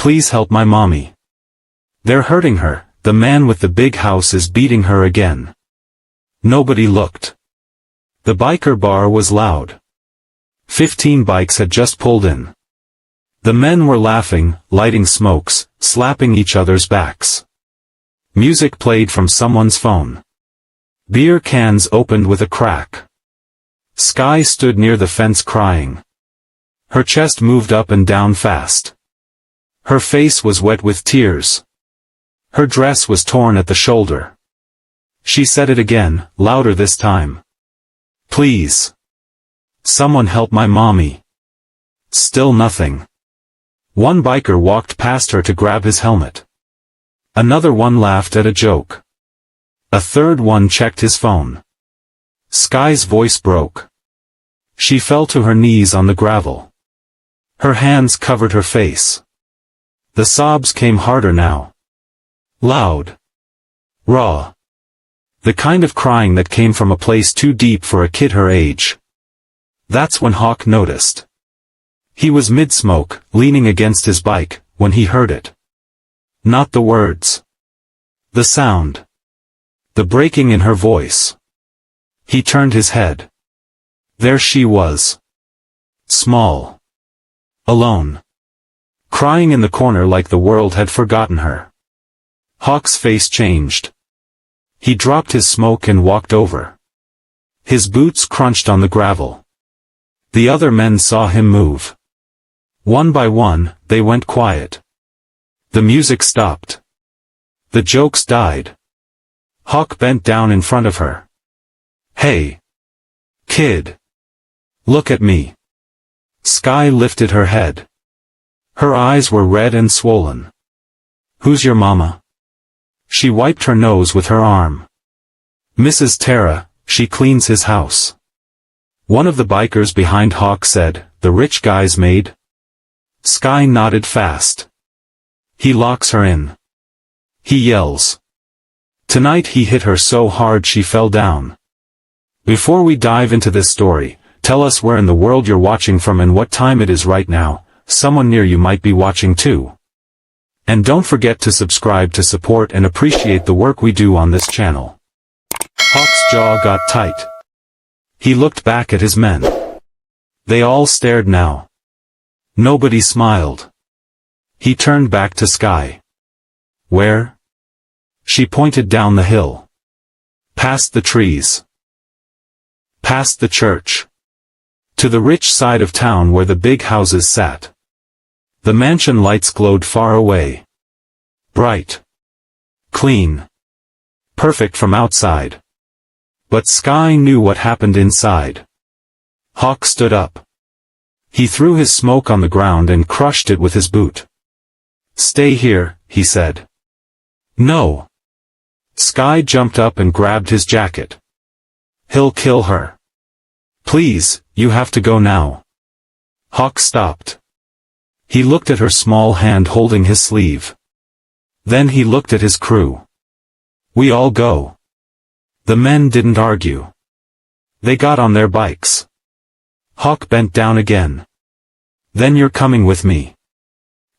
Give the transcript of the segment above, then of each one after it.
Please help my mommy. They're hurting her, the man with the big house is beating her again. Nobody looked. The biker bar was loud. 15 bikes had just pulled in. The men were laughing, lighting smokes, slapping each other's backs. Music played from someone's phone. Beer cans opened with a crack. Sky stood near the fence crying. Her chest moved up and down fast. Her face was wet with tears. Her dress was torn at the shoulder. She said it again, louder this time. Please. Someone help my mommy. Still nothing. One biker walked past her to grab his helmet. Another one laughed at a joke. A third one checked his phone. Sky's voice broke. She fell to her knees on the gravel. Her hands covered her face. The sobs came harder now. Loud. Raw. The kind of crying that came from a place too deep for a kid her age. That's when Hawk noticed. He was mid-smoke, leaning against his bike, when he heard it. Not the words. The sound. The breaking in her voice. He turned his head. There she was. Small. Alone. Crying in the corner like the world had forgotten her. Hawk's face changed. He dropped his smoke and walked over. His boots crunched on the gravel. The other men saw him move. One by one, they went quiet. The music stopped. The jokes died. Hawk bent down in front of her. Hey. Kid. Look at me. Sky lifted her head. Her eyes were red and swollen. Who's your mama? She wiped her nose with her arm. Mrs. Tara, she cleans his house. One of the bikers behind Hawk said, the rich guy's maid? Sky nodded fast. He locks her in. He yells. Tonight he hit her so hard she fell down. Before we dive into this story, tell us where in the world you're watching from and what time it is right now. Someone near you might be watching too. And don't forget to subscribe to support and appreciate the work we do on this channel. Hawk's jaw got tight. He looked back at his men. They all stared now. Nobody smiled. He turned back to Sky. Where? She pointed down the hill. Past the trees. Past the church. To the rich side of town where the big houses sat. The mansion lights glowed far away. Bright. Clean. Perfect from outside. But Sky knew what happened inside. Hawk stood up. He threw his smoke on the ground and crushed it with his boot. Stay here, he said. No. Sky jumped up and grabbed his jacket. He'll kill her. Please, you have to go now. Hawk stopped. He looked at her small hand holding his sleeve. Then he looked at his crew. We all go. The men didn't argue. They got on their bikes. Hawk bent down again. Then you're coming with me.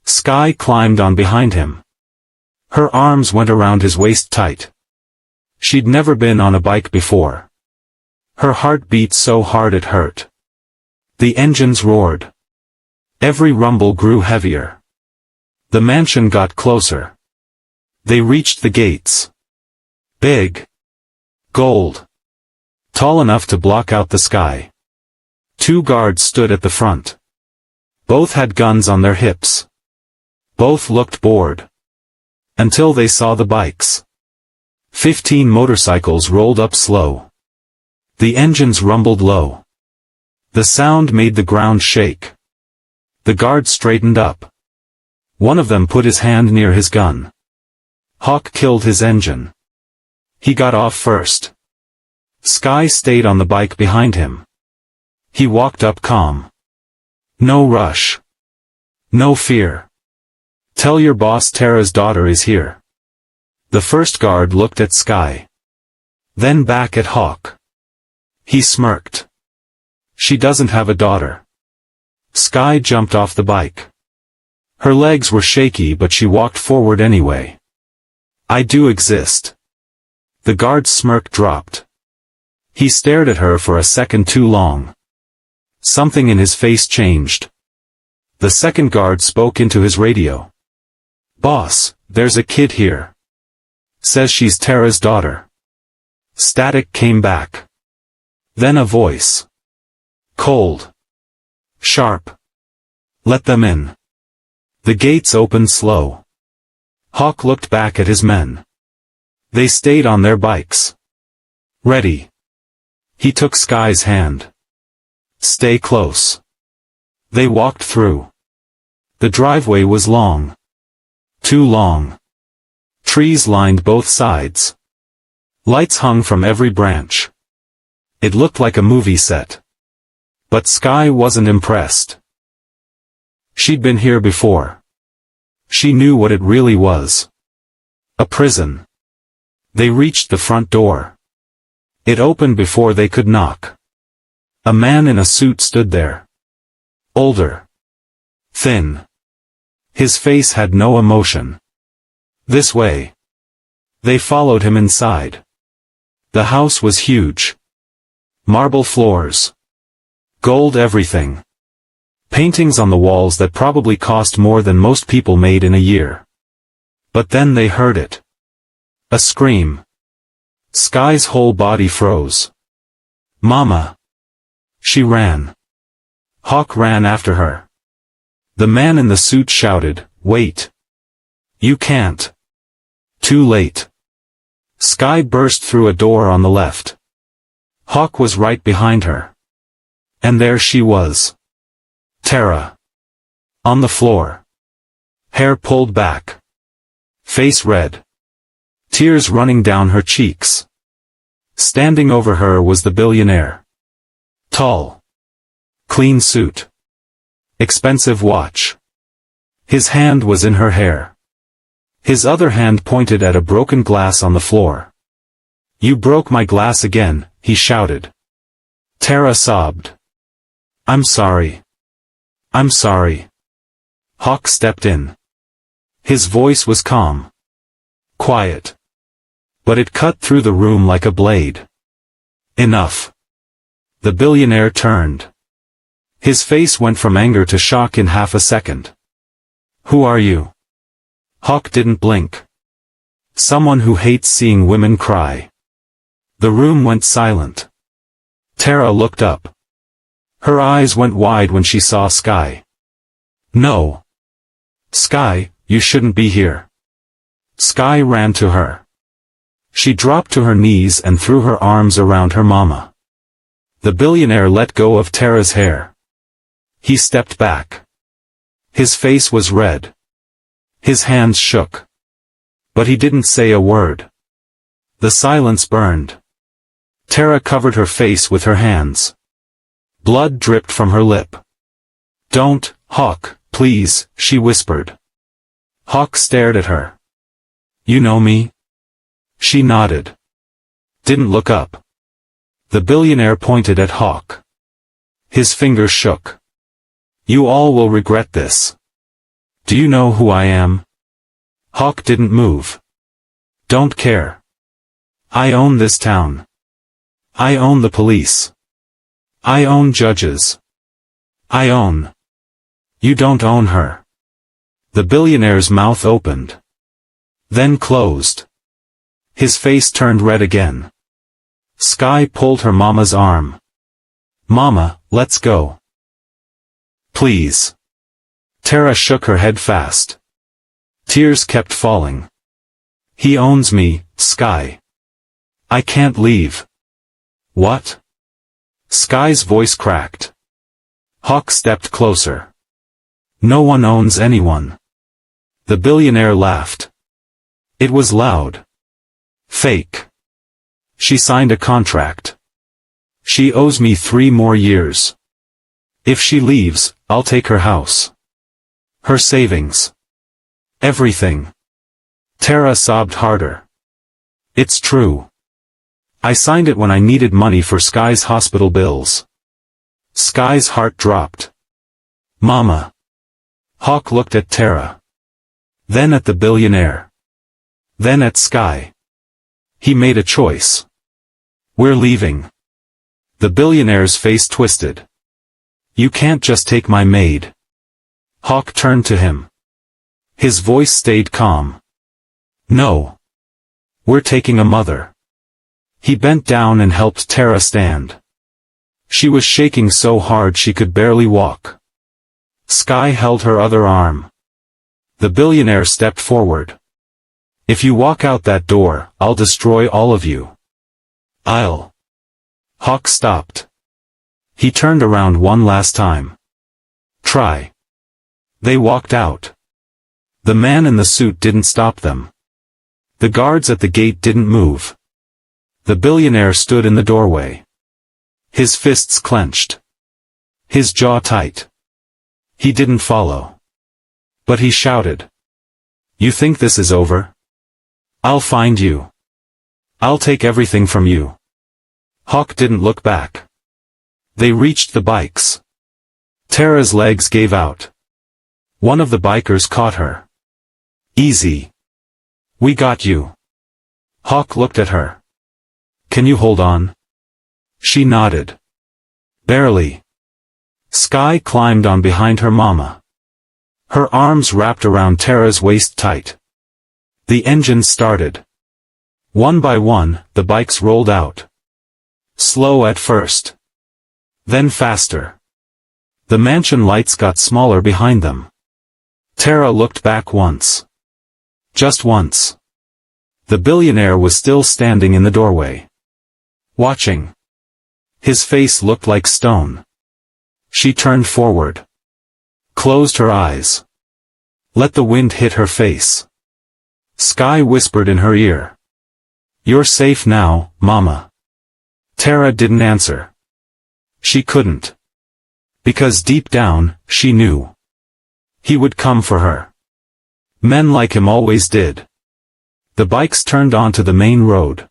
Sky climbed on behind him. Her arms went around his waist tight. She'd never been on a bike before. Her heart beat so hard it hurt. The engines roared. Every rumble grew heavier. The mansion got closer. They reached the gates. Big. Gold. Tall enough to block out the sky. 2 guards stood at the front. Both had guns on their hips. Both looked bored. Until they saw the bikes. 15 motorcycles rolled up slow. The engines rumbled low. The sound made the ground shake. The guard straightened up. One of them put his hand near his gun. Hawk killed his engine. He got off first. Sky stayed on the bike behind him. He walked up calm. No rush. No fear. Tell your boss Tara's daughter is here. The first guard looked at Sky. Then back at Hawk. He smirked. She doesn't have a daughter. Sky jumped off the bike. Her legs were shaky but she walked forward anyway. I do exist. The guard's smirk dropped. He stared at her for a second too long. Something in his face changed. The second guard spoke into his radio. Boss, there's a kid here. Says she's Tara's daughter. Static came back. Then a voice. Cold. Sharp. Let them in. The gates opened slow. Hawk looked back at his men. They stayed on their bikes. Ready. He took Sky's hand. Stay close. They walked through. The driveway was long. Too long. Trees lined both sides. Lights hung from every branch. It looked like a movie set. But Sky wasn't impressed. She'd been here before. She knew what it really was. A prison. They reached the front door. It opened before they could knock. A man in a suit stood there. Older. Thin. His face had no emotion. This way. They followed him inside. The house was huge. Marble floors. Gold everything. Paintings on the walls that probably cost more than most people made in a year. But then they heard it. A scream. Sky's whole body froze. Mama. She ran. Hawk ran after her. The man in the suit shouted, "Wait. You can't." Too late. Sky burst through a door on the left. Hawk was right behind her. And there she was. Tara. On the floor. Hair pulled back. Face red. Tears running down her cheeks. Standing over her was the billionaire. Tall. Clean suit. Expensive watch. His hand was in her hair. His other hand pointed at a broken glass on the floor. "You broke my glass again," he shouted. Tara sobbed. "I'm sorry. I'm sorry." Hawk stepped in. His voice was calm. Quiet. But it cut through the room like a blade. "Enough." The billionaire turned. His face went from anger to shock in half a second. "Who are you?" Hawk didn't blink. "Someone who hates seeing women cry." The room went silent. Tara looked up. Her eyes went wide when she saw Sky. "No. Sky, you shouldn't be here." Sky ran to her. She dropped to her knees and threw her arms around her mama. The billionaire let go of Tara's hair. He stepped back. His face was red. His hands shook. But he didn't say a word. The silence burned. Tara covered her face with her hands. Blood dripped from her lip. "Don't, Hawk, please," she whispered. Hawk stared at her. "You know me?" She nodded. Didn't look up. The billionaire pointed at Hawk. His fingers shook. "You all will regret this. Do you know who I am?" Hawk didn't move. "Don't care. I own this town. I own the police. I own judges. I own." "You don't own her." The billionaire's mouth opened. Then closed. His face turned red again. Sky pulled her mama's arm. "Mama, let's go." "Please." Tara shook her head fast. Tears kept falling. "He owns me, Sky. I can't leave." "What?" Sky's voice cracked. Hawk stepped closer. "No one owns anyone." The billionaire laughed. It was loud. Fake. "She signed a contract. She owes me 3 more years. If she leaves, I'll take her house. Her savings. Everything." Tara sobbed harder. "It's true. I signed it when I needed money for Sky's hospital bills." Sky's heart dropped. "Mama. Hawk looked at Tara. Then at the billionaire. Then at Sky. He made a choice. We're leaving. The billionaire's face twisted. You can't just take my maid. Hawk turned to him. His voice stayed calm. No. We're taking a mother. He bent down and helped Tara stand. She was shaking so hard she could barely walk. Sky held her other arm. The billionaire stepped forward. If you walk out that door, I'll destroy all of you. I'll. Hawk stopped. He turned around one last time. Try. They walked out. The man in the suit didn't stop them. The guards at the gate didn't move. The billionaire stood in the doorway. His fists clenched. His jaw tight. He didn't follow. But he shouted. You think this is over? I'll find you. I'll take everything from you. Hawk didn't look back. They reached the bikes. Tara's legs gave out. One of the bikers caught her. Easy. We got you. Hawk looked at her. Can you hold on? She nodded. Barely. Sky climbed on behind her mama. Her arms wrapped around Tara's waist tight. The engine started. One by one, the bikes rolled out. Slow at first. Then faster. The mansion lights got smaller behind them. Tara looked back once. Just once. The billionaire was still standing in the doorway. Watching. His face looked like stone. She turned forward. Closed her eyes. Let the wind hit her face. Sky whispered in her ear. You're safe now, Mama. Tara didn't answer. She couldn't. Because deep down, she knew. He would come for her. Men like him always did. The bikes turned onto the main road.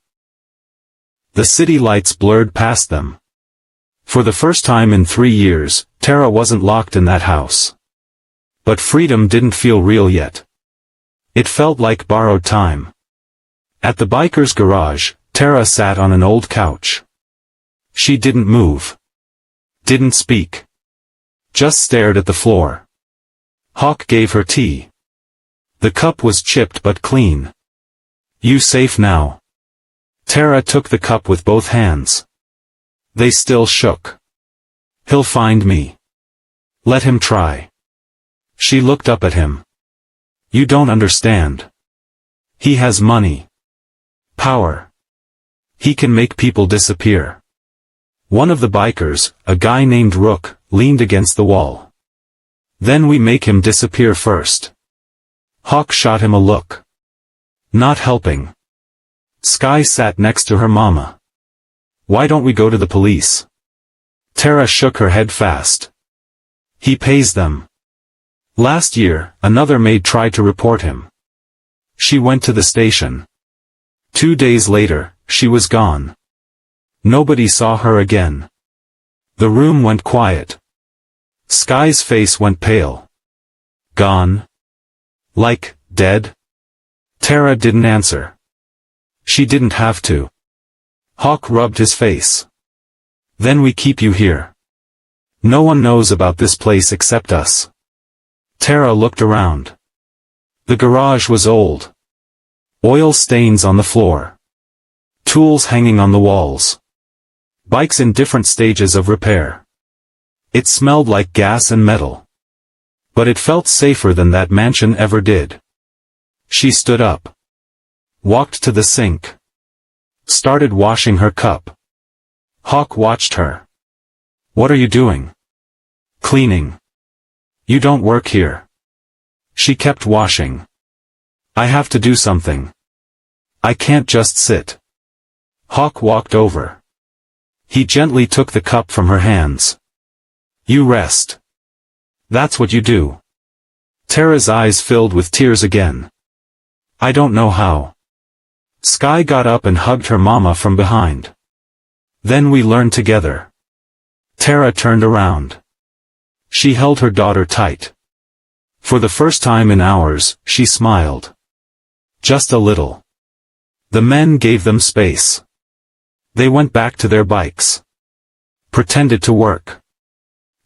The city lights blurred past them. For the first time in 3 years, Tara wasn't locked in that house. But freedom didn't feel real yet. It felt like borrowed time. At the biker's garage, Tara sat on an old couch. She didn't move. Didn't speak. Just stared at the floor. Hawk gave her tea. The cup was chipped but clean. You safe now? Tara took the cup with both hands. They still shook. He'll find me. Let him try. She looked up at him. You don't understand. He has money. Power. He can make people disappear. One of the bikers, a guy named Rook, leaned against the wall. Then we make him disappear first. Hawk shot him a look. Not helping. Sky sat next to her mama. Why don't we go to the police? Tara shook her head fast. He pays them. Last year, another maid tried to report him. She went to the station. 2 days later, she was gone. Nobody saw her again. The room went quiet. Sky's face went pale. Gone? Like, dead? Tara didn't answer. She didn't have to. Hawk rubbed his face. Then we keep you here. No one knows about this place except us. Tara looked around. The garage was old. Oil stains on the floor. Tools hanging on the walls. Bikes in different stages of repair. It smelled like gas and metal. But it felt safer than that mansion ever did. She stood up. Walked to the sink. Started washing her cup. Hawk watched her. What are you doing? Cleaning. You don't work here. She kept washing. I have to do something. I can't just sit. Hawk walked over. He gently took the cup from her hands. You rest. That's what you do. Tara's eyes filled with tears again. I don't know how. Sky got up and hugged her mama from behind. Then we learned together. Tara turned around. She held her daughter tight. For the first time in hours, she smiled. Just a little. The men gave them space. They went back to their bikes. Pretended to work.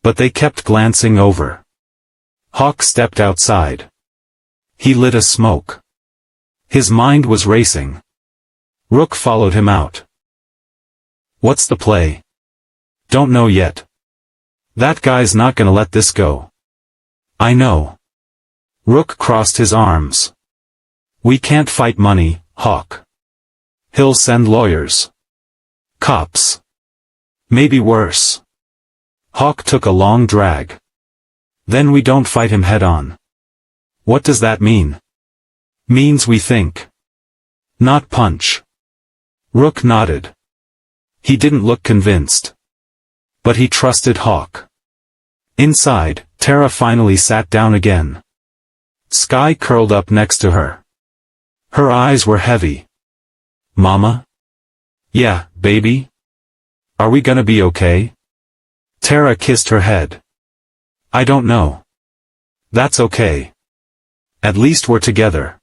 But they kept glancing over. Hawk stepped outside. He lit a smoke. His mind was racing. Rook followed him out. What's the play? Don't know yet. That guy's not gonna let this go. I know. Rook crossed his arms. We can't fight money, Hawk. He'll send lawyers. Cops. Maybe worse. Hawk took a long drag. Then we don't fight him head-on. What does that mean? Means we think. Not punch. Rook nodded. He didn't look convinced. But he trusted Hawk. Inside, Tara finally sat down again. Sky curled up next to her. Her eyes were heavy. Mama? Yeah, baby? Are we gonna be okay? Tara kissed her head. I don't know. That's okay. At least we're together.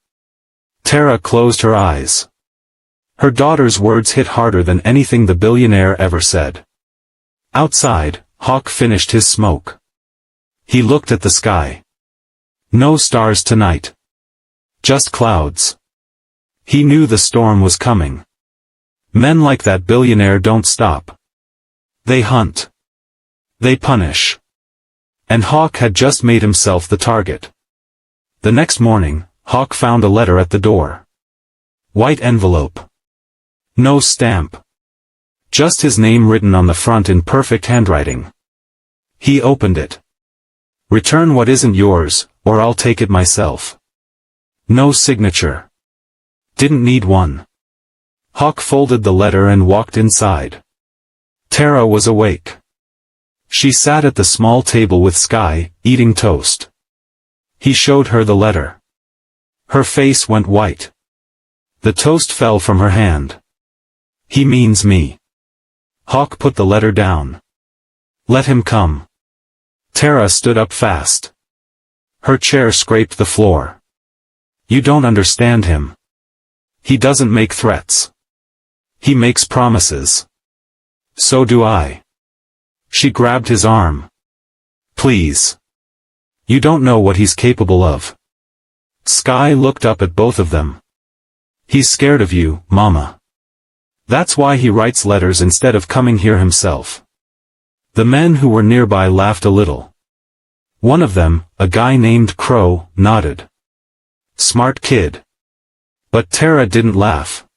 Tara closed her eyes. Her daughter's words hit harder than anything the billionaire ever said. Outside, Hawk finished his smoke. He looked at the sky. No stars tonight. Just clouds. He knew the storm was coming. Men like that billionaire don't stop. They hunt. They punish. And Hawk had just made himself the target. The next morning, Hawk found a letter at the door. White envelope. No stamp. Just his name written on the front in perfect handwriting. He opened it. Return what isn't yours, or I'll take it myself. No signature. Didn't need one. Hawk folded the letter and walked inside. Tara was awake. She sat at the small table with Sky, eating toast. He showed her the letter. Her face went white. The toast fell from her hand. He means me. Hawk put the letter down. Let him come. Tara stood up fast. Her chair scraped the floor. You don't understand him. He doesn't make threats. He makes promises. So do I. She grabbed his arm. Please. You don't know what he's capable of. Sky looked up at both of them. He's scared of you, Mama. That's why he writes letters instead of coming here himself. The men who were nearby laughed a little. One of them, a guy named Crow, nodded. Smart kid. But Tara didn't laugh.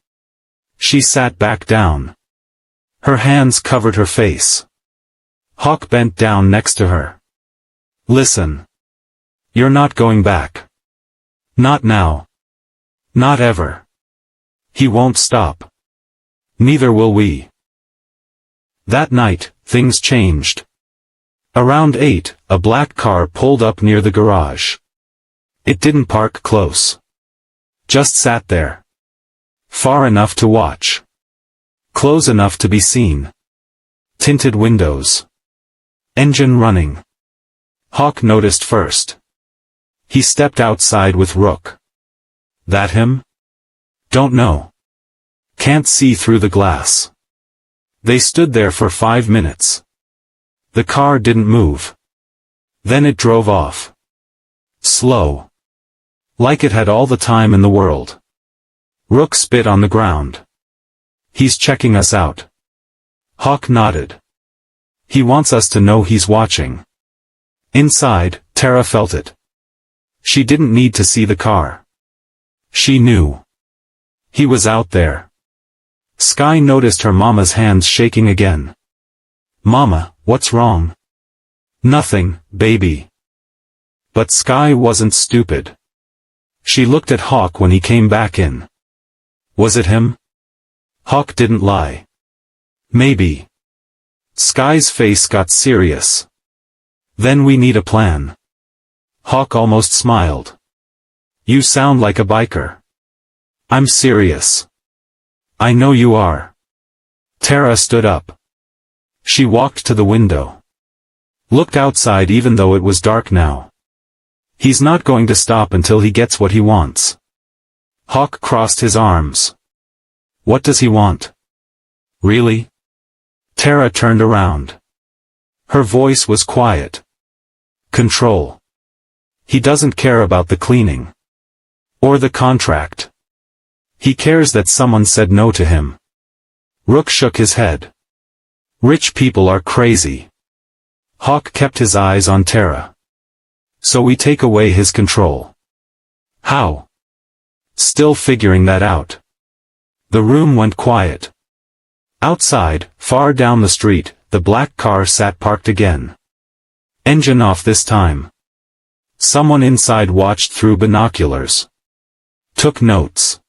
She sat back down. Her hands covered her face. Hawk bent down next to her. Listen. You're not going back. Not now. Not ever. He won't stop. Neither will we. That night, things changed. Around 8, a black car pulled up near the garage. It didn't park close. Just sat there. Far enough to watch. Close enough to be seen. Tinted windows. Engine running. Hawk noticed first. He stepped outside with Rook. That him? Don't know. Can't see through the glass. They stood there for 5 minutes. The car didn't move. Then it drove off. Slow. Like it had all the time in the world. Rook spit on the ground. He's checking us out. Hawk nodded. He wants us to know he's watching. Inside, Tara felt it. She didn't need to see the car. She knew. He was out there. Sky noticed her mama's hands shaking again. Mama, what's wrong? Nothing, baby. But Sky wasn't stupid. She looked at Hawk when he came back in. Was it him? Hawk didn't lie. Maybe. Sky's face got serious. Then we need a plan. Hawk almost smiled. You sound like a biker. I'm serious. I know you are. Tara stood up. She walked to the window. Looked outside even though it was dark now. He's not going to stop until he gets what he wants. Hawk crossed his arms. What does he want? Really? Tara turned around. Her voice was quiet. Control. He doesn't care about the cleaning. Or the contract. He cares that someone said no to him. Rook shook his head. Rich people are crazy. Hawk kept his eyes on Tara. So we take away his control. How? Still figuring that out. The room went quiet. Outside, far down the street, the black car sat parked again. Engine off this time. Someone inside watched through binoculars. Took notes.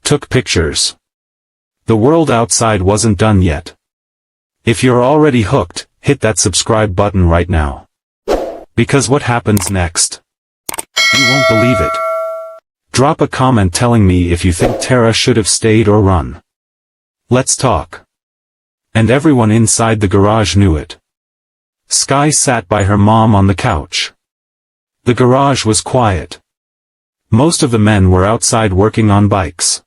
Took pictures. The world outside wasn't done yet. If you're already hooked, hit that subscribe button right now. Because what happens next? You won't believe it. Drop a comment telling me if you think Tara should have stayed or run. Let's talk. And everyone inside the garage knew it. Sky sat by her mom on the couch. The garage was quiet. Most of the men were outside working on bikes.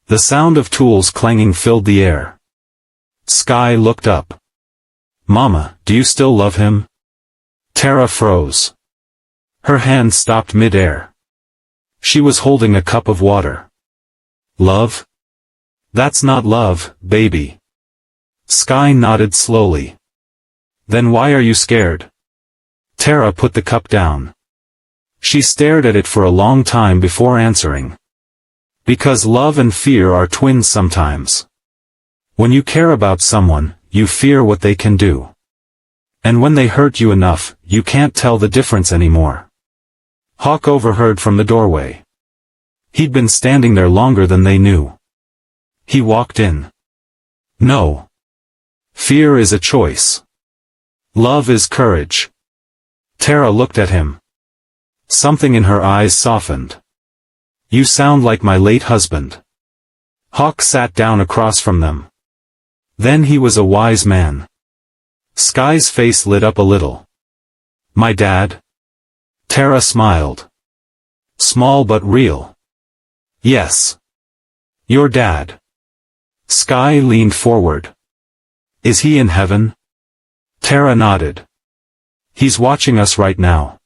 The sound of tools clanging filled the air. Sky looked up. Mama, do you still love him? Tara froze. Her hand stopped mid-air. She was holding a cup of water. Love? That's not love, baby. Sky nodded slowly. Then why are you scared? Tara put the cup down. She stared at it for a long time before answering. Because love and fear are twins sometimes. When you care about someone, you fear what they can do. And when they hurt you enough, you can't tell the difference anymore. Hawk overheard from the doorway. He'd been standing there longer than they knew. He walked in. No. Fear is a choice. Love is courage. Tara looked at him. Something in her eyes softened. You sound like my late husband. Hawk sat down across from them. Then he was a wise man. Sky's face lit up a little. My dad? Tara smiled. Small but real. Yes. Your dad. Sky leaned forward. Is he in heaven? Tara nodded. He's watching us right now.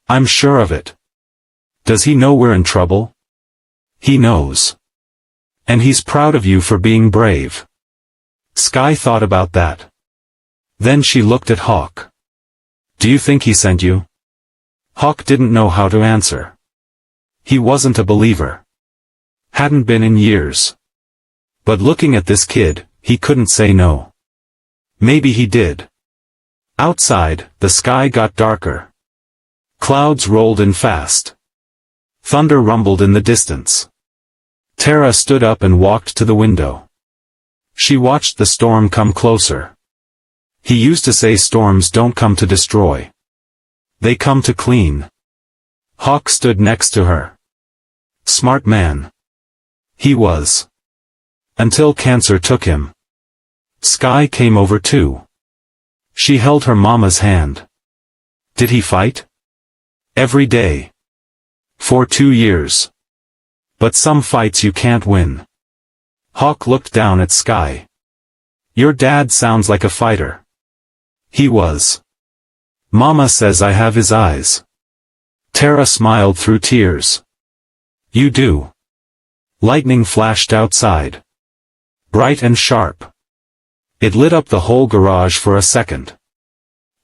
I'm sure of it. Does he know we're in trouble? He knows. And he's proud of you for being brave. Sky thought about that. Then she looked at Hawk. Do you think he sent you? Hawk didn't know how to answer. He wasn't a believer. Hadn't been in years. But looking at this kid, he couldn't say no. Maybe he did. Outside, the sky got darker. Clouds rolled in fast. Thunder rumbled in the distance. Tara stood up and walked to the window. She watched the storm come closer. He used to say storms don't come to destroy. They come to clean. Hawk stood next to her. Smart man. He was. Until cancer took him. Sky came over too. She held her mama's hand. Did he fight? Every day. For 2 years. But some fights you can't win. Hawk looked down at Sky. Your dad sounds like a fighter. He was. Mama says I have his eyes. Tara smiled through tears. You do. Lightning flashed outside. Bright and sharp. It lit up the whole garage for a second.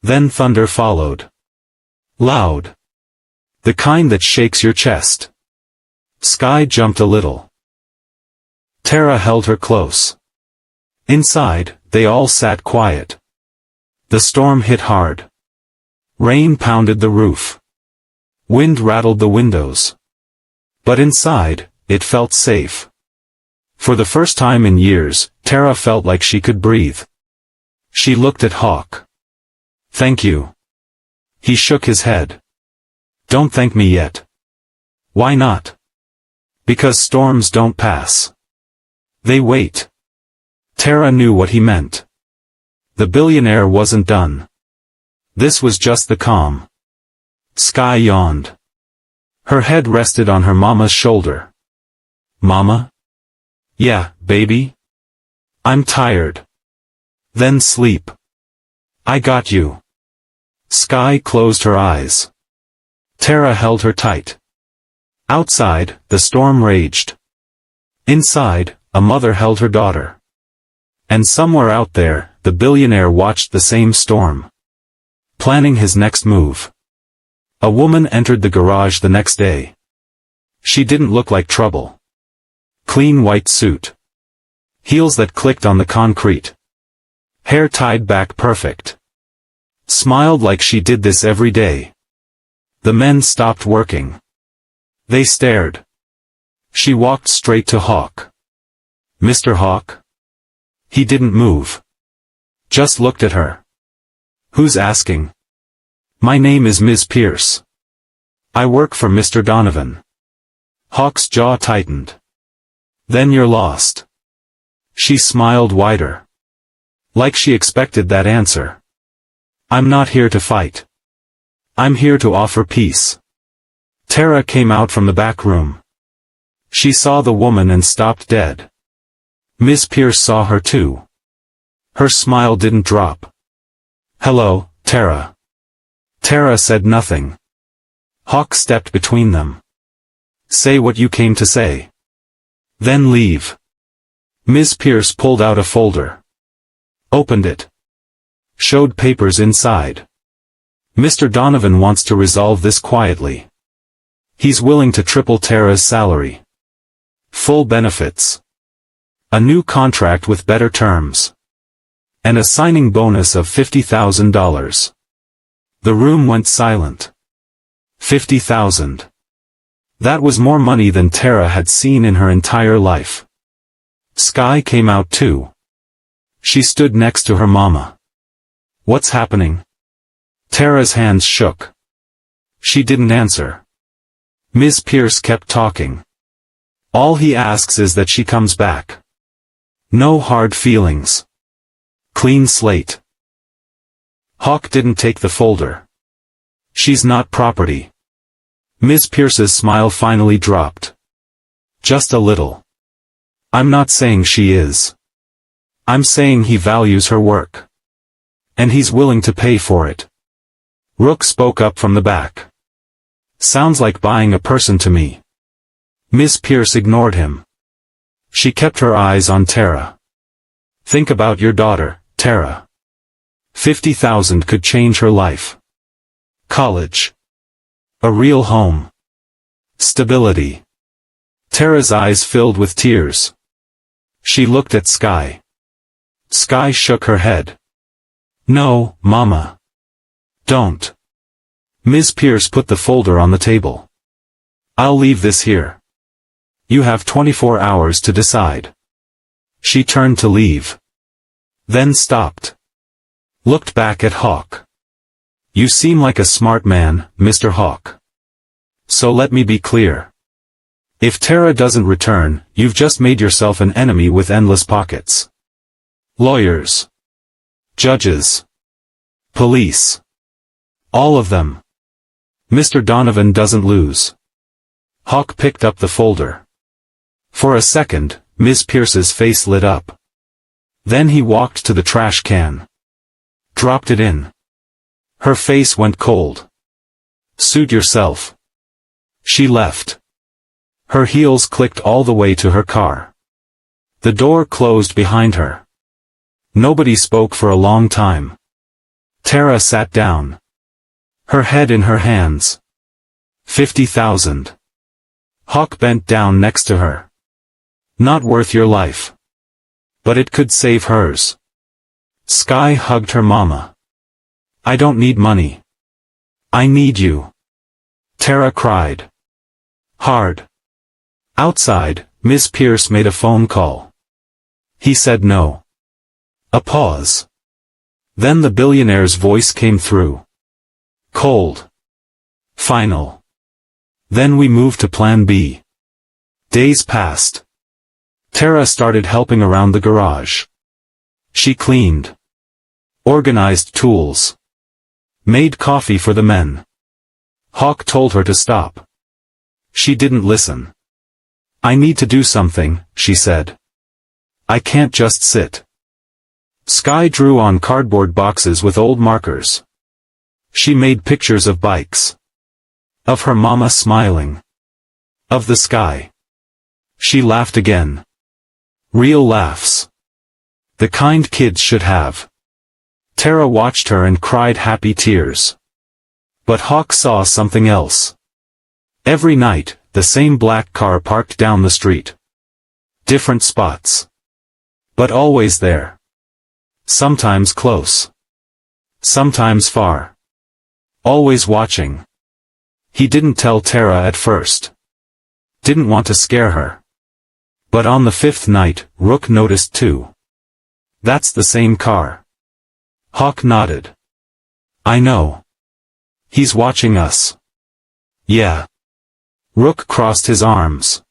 Then thunder followed. Loud. The kind that shakes your chest. Sky jumped a little. Tara held her close. Inside, they all sat quiet. The storm hit hard. Rain pounded the roof. Wind rattled the windows. But inside, it felt safe. For the first time in years, Tara felt like she could breathe. She looked at Hawk. Thank you. He shook his head. Don't thank me yet. Why not? Because storms don't pass. They wait. Tara knew what he meant. The billionaire wasn't done. This was just the calm. Sky yawned. Her head rested on her mama's shoulder. Mama? Yeah, baby? I'm tired. Then sleep. I got you. Sky closed her eyes. Tara held her tight. Outside, the storm raged. Inside, a mother held her daughter. And somewhere out there, the billionaire watched the same storm, planning his next move. A woman entered the garage the next day. She didn't look like trouble. Clean white suit. Heels that clicked on the concrete. Hair tied back perfect. Smiled like she did this every day. The men stopped working. They stared. She walked straight to Hawk. Mr. Hawk? He didn't move. Just looked at her. Who's asking? My name is Ms. Pierce. I work for Mr. Donovan. Hawk's jaw tightened. Then you're lost. She smiled wider. Like she expected that answer. I'm not here to fight. I'm here to offer peace. Tara came out from the back room. She saw the woman and stopped dead. Miss Pierce saw her too. Her smile didn't drop. Hello, Tara. Tara said nothing. Hawk stepped between them. Say what you came to say. Then leave. Miss Pierce pulled out a folder. Opened it. Showed papers inside. Mr. Donovan wants to resolve this quietly. He's willing to triple Tara's salary. Full benefits. A new contract with better terms. And a signing bonus of $50,000. The room went silent. $50,000. That was more money than Tara had seen in her entire life. Sky came out too. She stood next to her mama. What's happening? Tara's hands shook. She didn't answer. Ms. Pierce kept talking. All he asks is that she comes back. No hard feelings. Clean slate. Hawk didn't take the folder. She's not property. Ms. Pierce's smile finally dropped. Just a little. I'm not saying she is. I'm saying he values her work. And he's willing to pay for it. Rook spoke up from the back. Sounds like buying a person to me. Miss Pierce ignored him. She kept her eyes on Tara. Think about your daughter, Tara. 50,000 could change her life. College. A real home. Stability. Tara's eyes filled with tears. She looked at Sky. Sky shook her head. No, Mama. Don't. Ms. Pierce put the folder on the table. I'll leave this here. You have 24 hours to decide. She turned to leave. Then stopped. Looked back at Hawk. You seem like a smart man, Mr. Hawk. So let me be clear. If Tara doesn't return, you've just made yourself an enemy with endless pockets. Lawyers. Judges. Police. All of them. Mr. Donovan doesn't lose. Hawk picked up the folder. For a second, Ms. Pierce's face lit up. Then he walked to the trash can. Dropped it in. Her face went cold. Suit yourself. She left. Her heels clicked all the way to her car. The door closed behind her. Nobody spoke for a long time. Tara sat down. Her head in her hands. 50,000. Hawk bent down next to her. Not worth your life. But it could save hers. Sky hugged her mama. I don't need money. I need you. Tara cried. Hard. Outside, Miss Pierce made a phone call. He said no. A pause. Then the billionaire's voice came through. Cold. Final. Then we moved to Plan B. Days passed. Tara started helping around the garage. She cleaned. Organized tools. Made coffee for the men. Hawk told her to stop. She didn't listen. I need to do something, she said. I can't just sit. Sky drew on cardboard boxes with old markers. She made pictures of bikes. Of her mama smiling. Of the sky. She laughed again. Real laughs. The kind kids should have. Tara watched her and cried happy tears. But Hawk saw something else. Every night, the same black car parked down the street. Different spots. But always there. Sometimes close. Sometimes far. Always watching. He didn't tell Tara at first. Didn't want to scare her. But on the fifth night, Rook noticed too. That's the same car. Hawk nodded. I know. He's watching us. Yeah. Rook crossed his arms.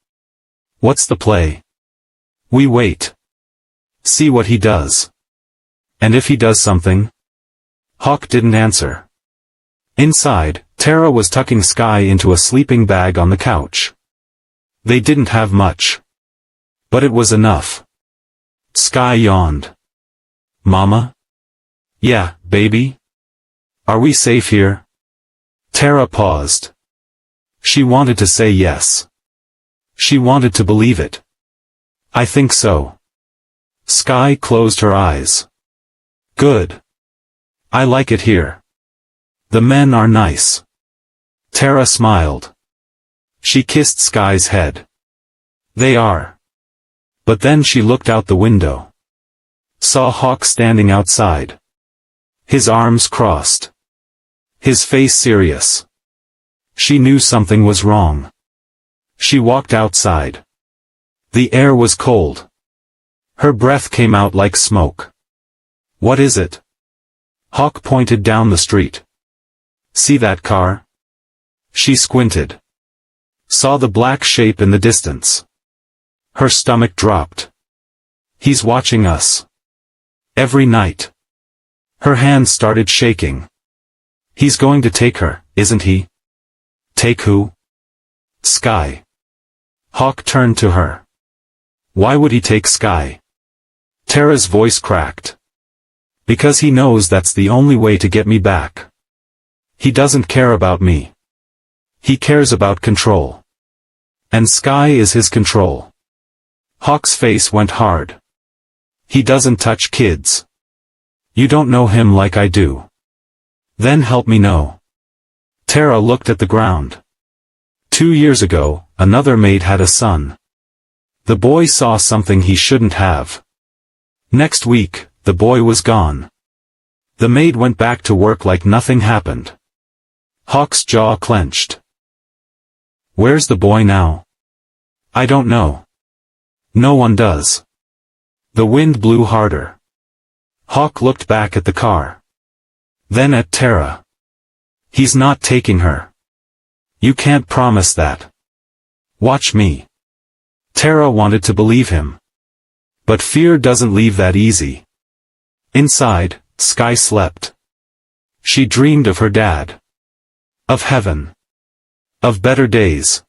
What's the play? We wait. See what he does. And if he does something? Hawk didn't answer. Inside, Tara was tucking Sky into a sleeping bag on the couch. They didn't have much. But it was enough. Sky yawned. Mama? Yeah, baby? Are we safe here? Tara paused. She wanted to say yes. She wanted to believe it. I think so. Sky closed her eyes. Good. I like it here. The men are nice. Tara smiled. She kissed Sky's head. They are. But then she looked out the window. Saw Hawk standing outside. His arms crossed. His face serious. She knew something was wrong. She walked outside. The air was cold. Her breath came out like smoke. What is it? Hawk pointed down the street. See that car? She squinted. Saw the black shape in the distance. Her stomach dropped. He's watching us. Every night. Her hands started shaking. He's going to take her, isn't he? Take who? Sky. Hawk turned to her. Why would he take Sky? Tara's voice cracked. Because he knows that's the only way to get me back. He doesn't care about me. He cares about control. And Sky is his control. Hawk's face went hard. He doesn't touch kids. You don't know him like I do. Then help me know. Tara looked at the ground. 2 years ago, another maid had a son. The boy saw something he shouldn't have. Next week, the boy was gone. The maid went back to work like nothing happened. Hawk's jaw clenched. Where's the boy now? I don't know. No one does. The wind blew harder. Hawk looked back at the car. Then at Tara. He's not taking her. You can't promise that. Watch me. Tara wanted to believe him. But fear doesn't leave that easy. Inside, Sky slept. She dreamed of her dad. Of heaven. Of better days.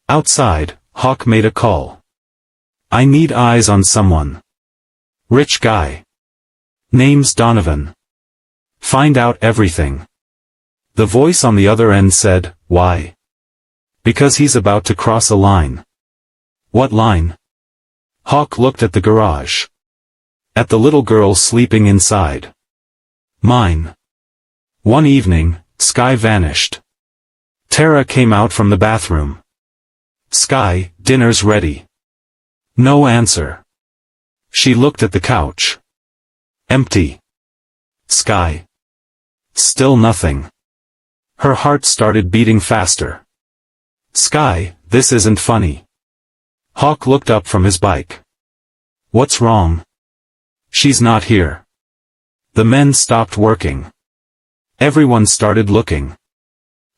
Outside, Hawk made a call. I need eyes on someone. Rich guy. Name's Donovan. Find out everything. The voice on the other end said, why? Because he's about to cross a line. What line? Hawk looked at the garage. At the little girl sleeping inside. Mine. One evening, Sky vanished. Tara came out from the bathroom. Sky, dinner's ready. No answer. She looked at the couch. Empty. Sky. Still nothing. Her heart started beating faster. Sky, this isn't funny. Hawk looked up from his bike. What's wrong? She's not here. The men stopped working. Everyone started looking.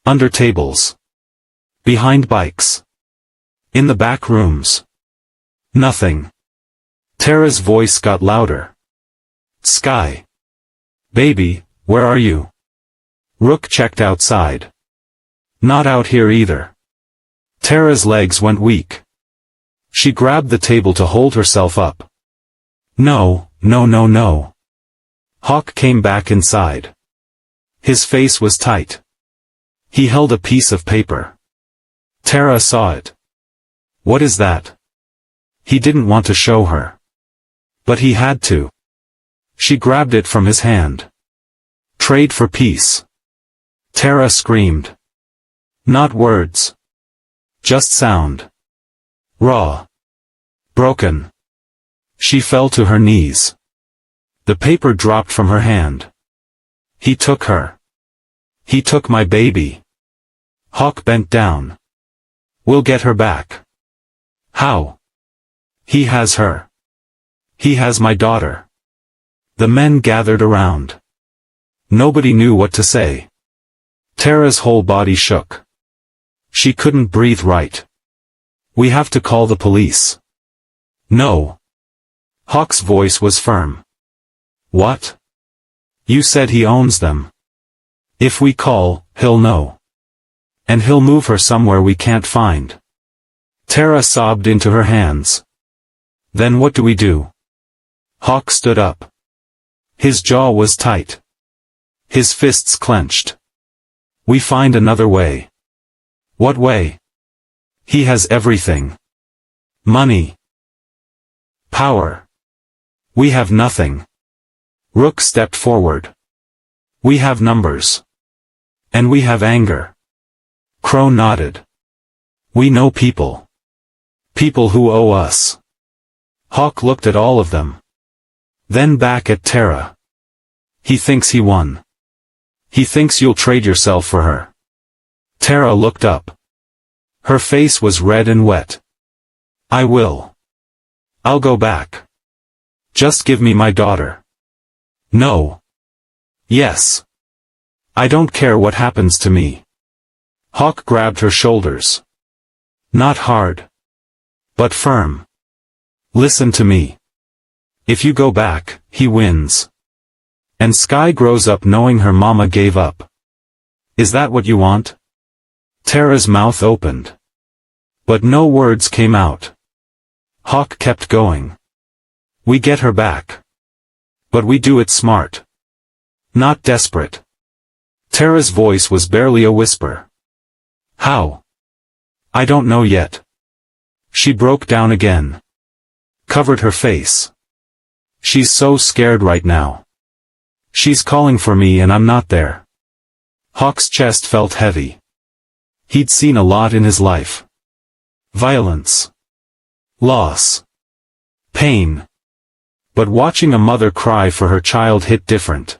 Under tables. Behind bikes. In the back rooms. Nothing. Tara's voice got louder. Sky. Baby, where are you? Rook checked outside. Not out here either. Tara's legs went weak. She grabbed the table to hold herself up. No, no, no, no. Hawk came back inside. His face was tight. He held a piece of paper. Tara saw it. What is that? He didn't want to show her. But he had to. She grabbed it from his hand. Trade for peace. Tara screamed. Not words. Just sound. Raw. Broken. She fell to her knees. The paper dropped from her hand. He took her. He took my baby. Hawk bent down. We'll get her back. How? He has her. He has my daughter. The men gathered around. Nobody knew what to say. Tara's whole body shook. She couldn't breathe right. We have to call the police. No. Hawk's voice was firm. What? You said he owns them. If we call, he'll know. And he'll move her somewhere we can't find. Tara sobbed into her hands. Then what do we do? Hawk stood up. His jaw was tight. His fists clenched. We find another way. What way? He has everything. Money. Power. We have nothing. Rook stepped forward. We have numbers. And we have anger. Crow nodded. We know people. People who owe us. Hawk looked at all of them. Then back at Tara. He thinks he won. He thinks you'll trade yourself for her. Tara looked up. Her face was red and wet. I will. I'll go back. Just give me my daughter. No. Yes. I don't care what happens to me. Hawk grabbed her shoulders. Not hard. But firm. Listen to me. If you go back, he wins. And Sky grows up knowing her mama gave up. Is that what you want? Tara's mouth opened. But no words came out. Hawk kept going. We get her back. But we do it smart. Not desperate. Tara's voice was barely a whisper. How? I don't know yet. She broke down again. Covered her face. She's so scared right now. She's calling for me and I'm not there. Hawk's chest felt heavy. He'd seen a lot in his life. Violence. Loss. Pain. But watching a mother cry for her child hit different.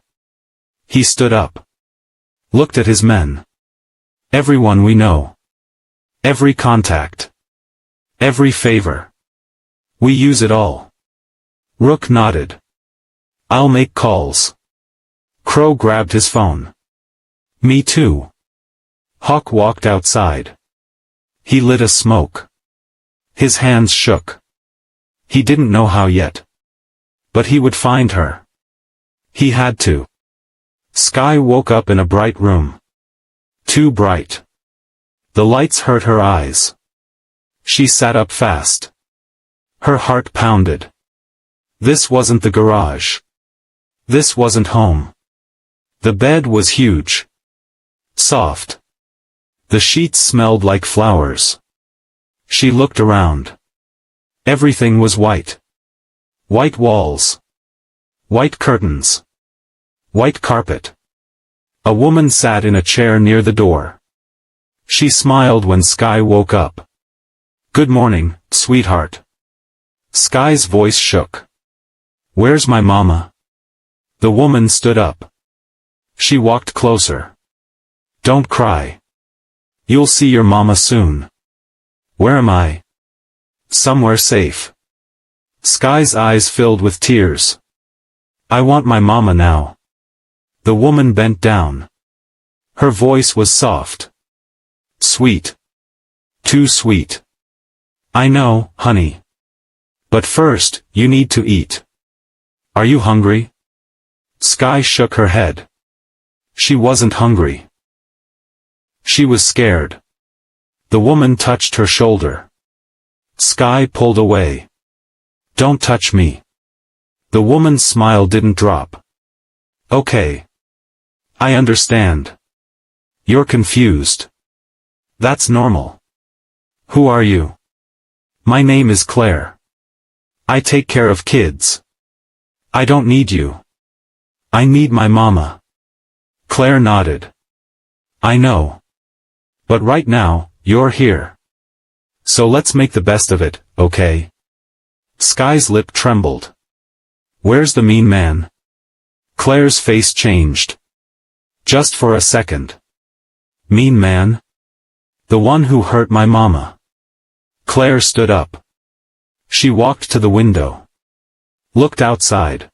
He stood up. Looked at his men. Everyone we know. Every contact. Every favor. We use it all. Rook nodded. I'll make calls. Crow grabbed his phone. Me too. Hawk walked outside. He lit a smoke. His hands shook. He didn't know how yet. But he would find her. He had to. Sky woke up in a bright room. Too bright. The lights hurt her eyes. She sat up fast. Her heart pounded. This wasn't the garage. This wasn't home. The bed was huge. Soft. The sheets smelled like flowers. She looked around. Everything was white. White walls. White curtains. White carpet. A woman sat in a chair near the door. She smiled when Sky woke up. Good morning, sweetheart. Sky's voice shook. Where's my mama? The woman stood up. She walked closer. Don't cry. You'll see your mama soon. Where am I? Somewhere safe. Sky's eyes filled with tears. I want my mama now. The woman bent down. Her voice was soft. Sweet. Too sweet. I know, honey. But first, you need to eat. Are you hungry? Sky shook her head. She wasn't hungry. She was scared. The woman touched her shoulder. Sky pulled away. Don't touch me. The woman's smile didn't drop. Okay. I understand. You're confused. That's normal. Who are you? My name is Claire. I take care of kids. I don't need you. I need my mama. Claire nodded. I know. But right now, you're here. So let's make the best of it, okay? Sky's lip trembled. Where's the mean man? Claire's face changed. Just for a second. Mean man? The one who hurt my mama. Claire stood up. She walked to the window. Looked outside.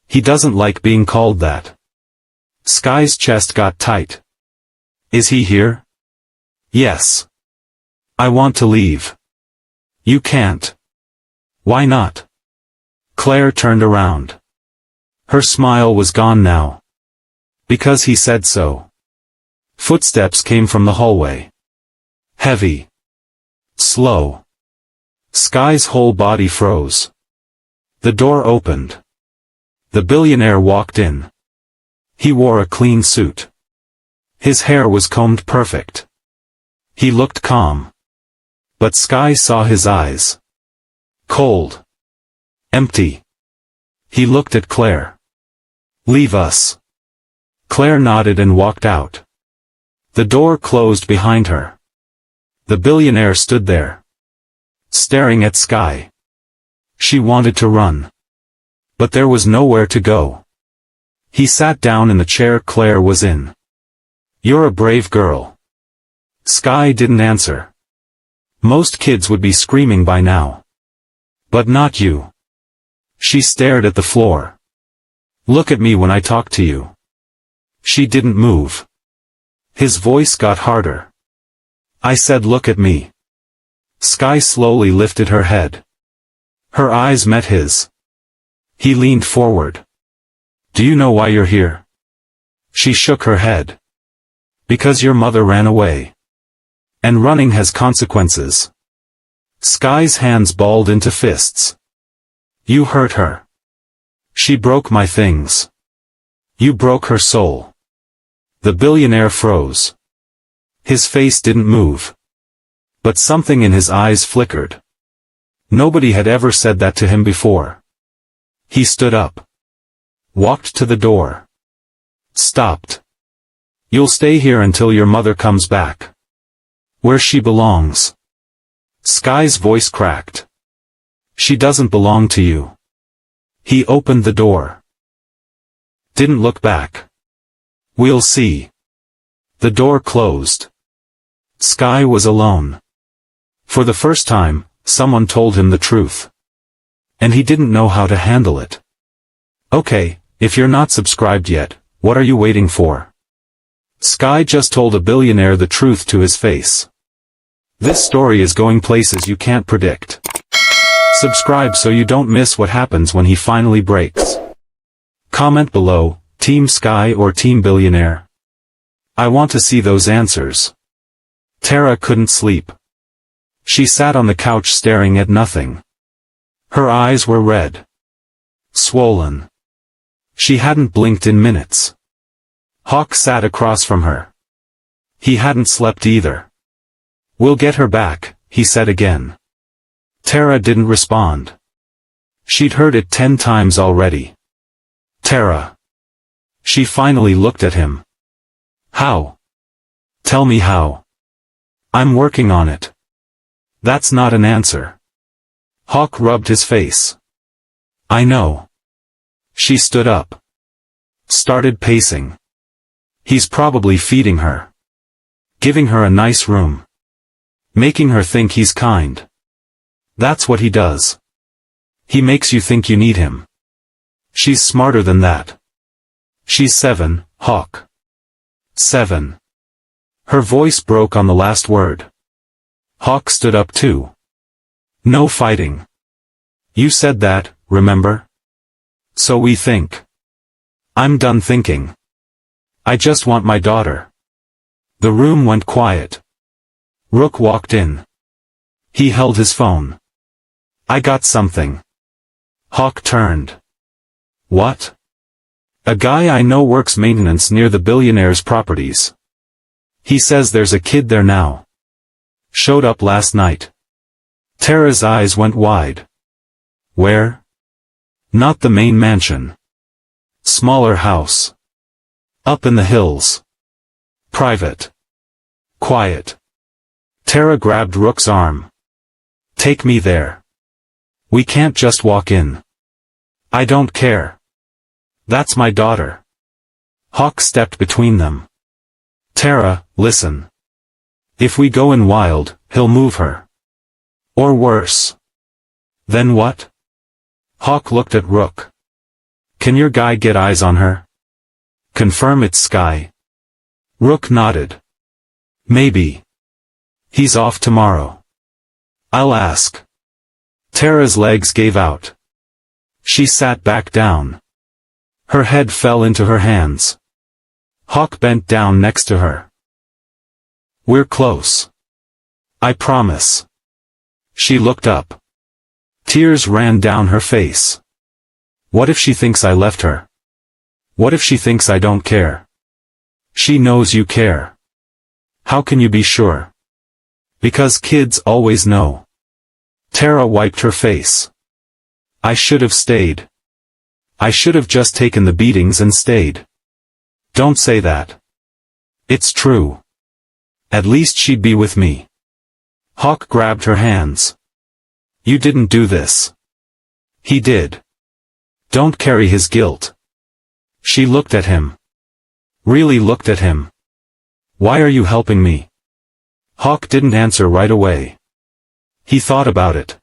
He doesn't like being called that. Sky's chest got tight. Is he here? Yes. I want to leave. You can't. Why not? Claire turned around. Her smile was gone now. Because he said so. Footsteps came from the hallway. Heavy. Slow. Sky's whole body froze. The door opened. The billionaire walked in. He wore a clean suit. His hair was combed perfect. He looked calm. But Sky saw his eyes. Cold. Empty. He looked at Claire. Leave us. Claire nodded and walked out. The door closed behind her. The billionaire stood there. Staring at Sky. She wanted to run. But there was nowhere to go. He sat down in the chair Claire was in. You're a brave girl. Sky didn't answer. Most kids would be screaming by now. But not you. She stared at the floor. Look at me when I talk to you. She didn't move. His voice got harder. I said look at me. Sky slowly lifted her head. Her eyes met his. He leaned forward. Do you know why you're here? She shook her head. Because your mother ran away. And running has consequences. Sky's hands balled into fists. You hurt her. She broke my things. You broke her soul. The billionaire froze. His face didn't move. But something in his eyes flickered. Nobody had ever said that to him before. He stood up. Walked to the door. Stopped. You'll stay here until your mother comes back. Where she belongs. Sky's voice cracked. She doesn't belong to you. He opened the door. Didn't look back. We'll see. The door closed. Sky was alone. For the first time, someone told him the truth. And he didn't know how to handle it. Okay, if you're not subscribed yet, what are you waiting for? Sky just told a billionaire the truth to his face. This story is going places you can't predict. Subscribe so you don't miss what happens when he finally breaks. Comment below, Team Sky or Team Billionaire? I want to see those answers. Tara couldn't sleep. She sat on the couch staring at nothing. Her eyes were red. Swollen. She hadn't blinked in minutes. Hawk sat across from her. He hadn't slept either. We'll get her back, he said again. Tara didn't respond. She'd heard it 10 times already. Tara. She finally looked at him. How? Tell me how. I'm working on it. That's not an answer. Hawk rubbed his face. I know. She stood up. Started pacing. He's probably feeding her. Giving her a nice room. Making her think he's kind. That's what he does. He makes you think you need him. She's smarter than that. She's 7, Hawk. 7. Her voice broke on the last word. Hawk stood up too. No fighting. You said that, remember? So we think. I'm done thinking. I just want my daughter. The room went quiet. Rook walked in. He held his phone. I got something. Hawk turned. What? A guy I know works maintenance near the Billionaire's properties. He says there's a kid there now. Showed up last night. Tara's eyes went wide. Where? Not the main mansion. Smaller house. Up in the hills. Private. Quiet. Tara grabbed Rook's arm. Take me there. We can't just walk in. I don't care. That's my daughter. Hawk stepped between them. Tara, listen. If we go in wild, he'll move her. Or worse. Then what? Hawk looked at Rook. Can your guy get eyes on her? Confirm it's Sky. Rook nodded. Maybe. He's off tomorrow. I'll ask. Tara's legs gave out. She sat back down. Her head fell into her hands. Hawk bent down next to her. We're close. I promise. She looked up. Tears ran down her face. What if she thinks I left her? What if she thinks I don't care? She knows you care. How can you be sure? Because kids always know. Tara wiped her face. I should have stayed. I should have just taken the beatings and stayed. Don't say that. It's true. At least she'd be with me. Hawk grabbed her hands. You didn't do this. He did. Don't carry his guilt. She looked at him. Really looked at him. Why are you helping me? Hawk didn't answer right away. He thought about it.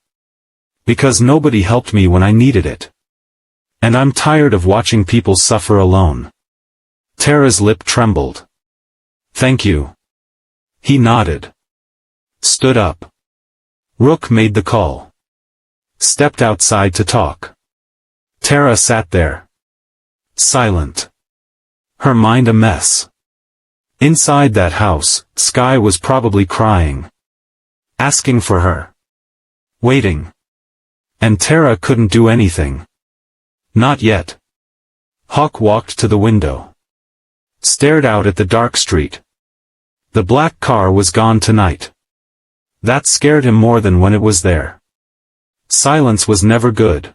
Because nobody helped me when I needed it. And I'm tired of watching people suffer alone. Tara's lip trembled. Thank you. He nodded. Stood up. Rook made the call. Stepped outside to talk. Tara sat there. Silent. Her mind a mess. Inside that house, Sky was probably crying. Asking for her. Waiting. And Tara couldn't do anything. Not yet. Hawk walked to the window. Stared out at the dark street. The black car was gone tonight. That scared him more than when it was there. Silence was never good.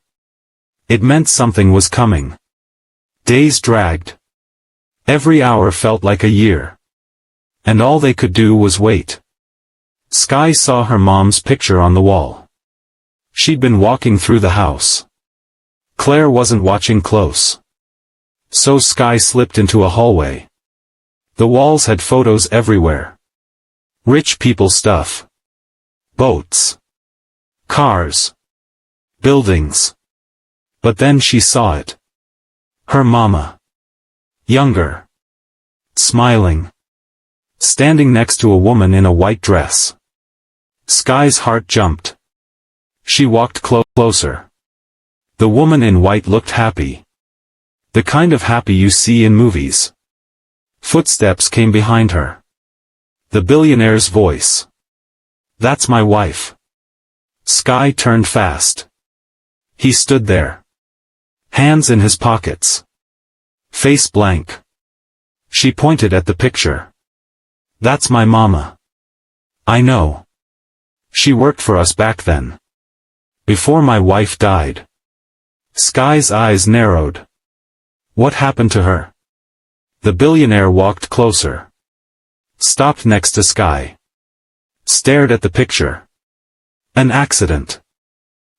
It meant something was coming. Days dragged. Every hour felt like a year. And all they could do was wait. Sky saw her mom's picture on the wall. She'd been walking through the house. Claire wasn't watching close. So Sky slipped into a hallway. The walls had photos everywhere. Rich people stuff. Boats. Cars. Buildings. But then she saw it. Her mama. Younger. Smiling. Standing next to a woman in a white dress. Sky's heart jumped. She walked closer. The woman in white looked happy. The kind of happy you see in movies. Footsteps came behind her. The billionaire's voice. That's my wife. Sky turned fast. He stood there. Hands in his pockets. Face blank. She pointed at the picture. That's my mama. I know. She worked for us back then. Before my wife died. Sky's eyes narrowed. What happened to her? The billionaire walked closer. Stopped next to Sky. Stared at the picture. An accident.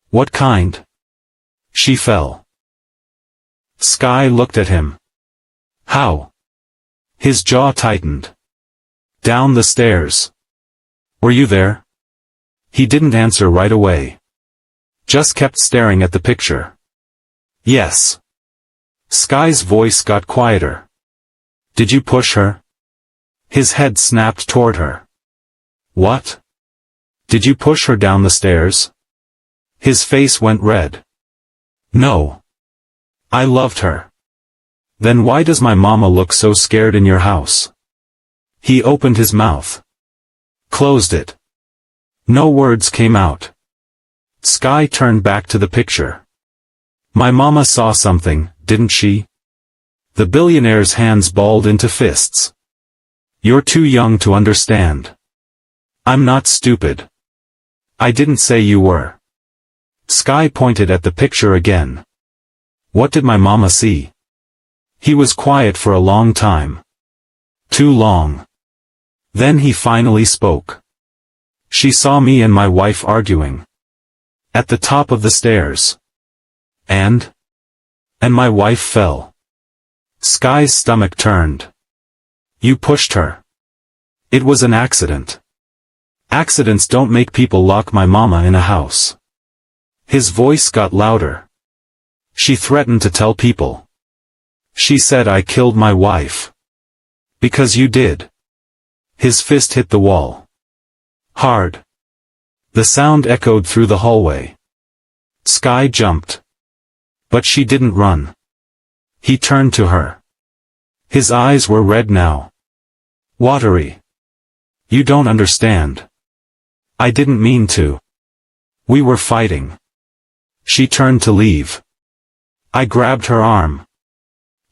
What kind? She fell. Sky looked at him. How? His jaw tightened. Down the stairs. Were you there? He didn't answer right away. Just kept staring at the picture. Yes. Sky's voice got quieter. Did you push her? His head snapped toward her. What? Did you push her down the stairs? His face went red. No. I loved her. Then why does my mama look so scared in your house? He opened his mouth. Closed it. No words came out. Sky turned back to the picture. My mama saw something, didn't she? The billionaire's hands balled into fists. You're too young to understand. I'm not stupid. I didn't say you were. Sky pointed at the picture again. What did my mama see? He was quiet for a long time. Too long. Then he finally spoke. She saw me and my wife arguing. At the top of the stairs. And my wife fell. Sky's stomach turned. You pushed her. It was an accident. Accidents don't make people lock my mama in a house. His voice got louder. She threatened to tell people. She said I killed my wife. Because you did. His fist hit the wall. Hard. The sound echoed through the hallway. Sky jumped. But she didn't run. He turned to her. His eyes were red now. Watery. You don't understand. I didn't mean to. We were fighting. She turned to leave. I grabbed her arm.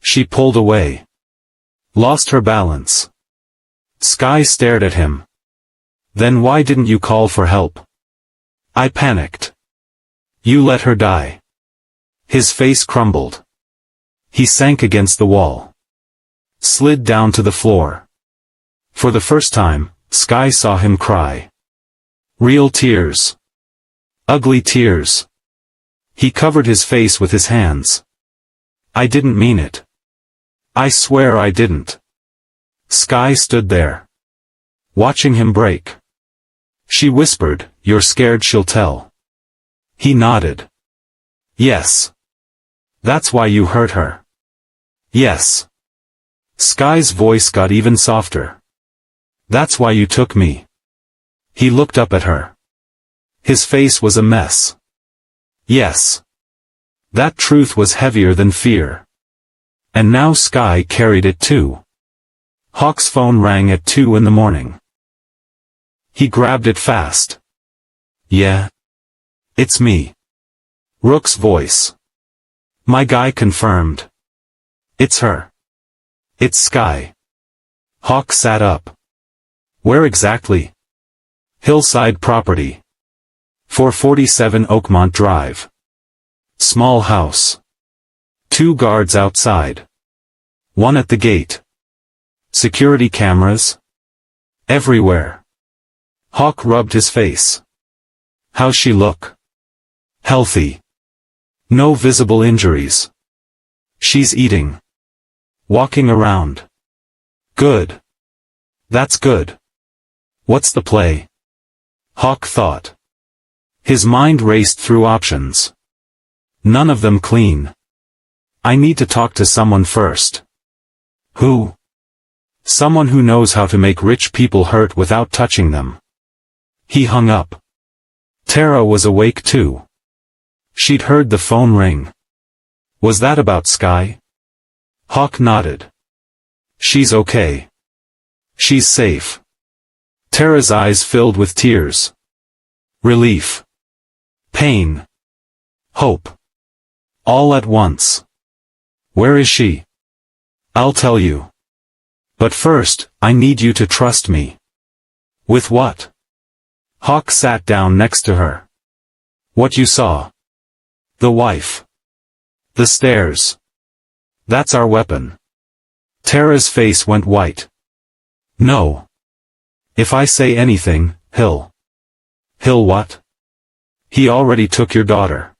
She pulled away. Lost her balance. Sky stared at him. Then why didn't you call for help? I panicked. You let her die. His face crumbled. He sank against the wall. Slid down to the floor. For the first time, Sky saw him cry. Real tears. Ugly tears. He covered his face with his hands. I didn't mean it. I swear I didn't. Sky stood there. Watching him break. She whispered, You're scared she'll tell. He nodded. Yes. That's why you hurt her. Yes. Sky's voice got even softer. That's why you took me. He looked up at her. His face was a mess. Yes. That truth was heavier than fear. And now Sky carried it too. Hawk's phone rang at 2 in the morning. He grabbed it fast. Yeah. It's me. Rook's voice. My guy confirmed. It's her. It's Sky. Hawk sat up. Where exactly? Hillside property. 447 Oakmont Drive. Small house. 2 guards outside. 1 at the gate. Security cameras. Everywhere. Hawk rubbed his face. How's she look? Healthy. No visible injuries. She's eating. Walking around. Good. That's good. What's the play? Hawk thought. His mind raced through options. None of them clean. I need to talk to someone first. Who? Someone who knows how to make rich people hurt without touching them. He hung up. Tara was awake too. She'd heard the phone ring. Was that about Sky? Hawk nodded. She's okay. She's safe. Tara's eyes filled with tears. Relief. Pain. Hope. All at once. Where is she? I'll tell you. But first, I need you to trust me. With what? Hawk sat down next to her. What you saw. The wife. The stairs. That's our weapon. Tara's face went white. No. If I say anything, he'll what? He already took your daughter.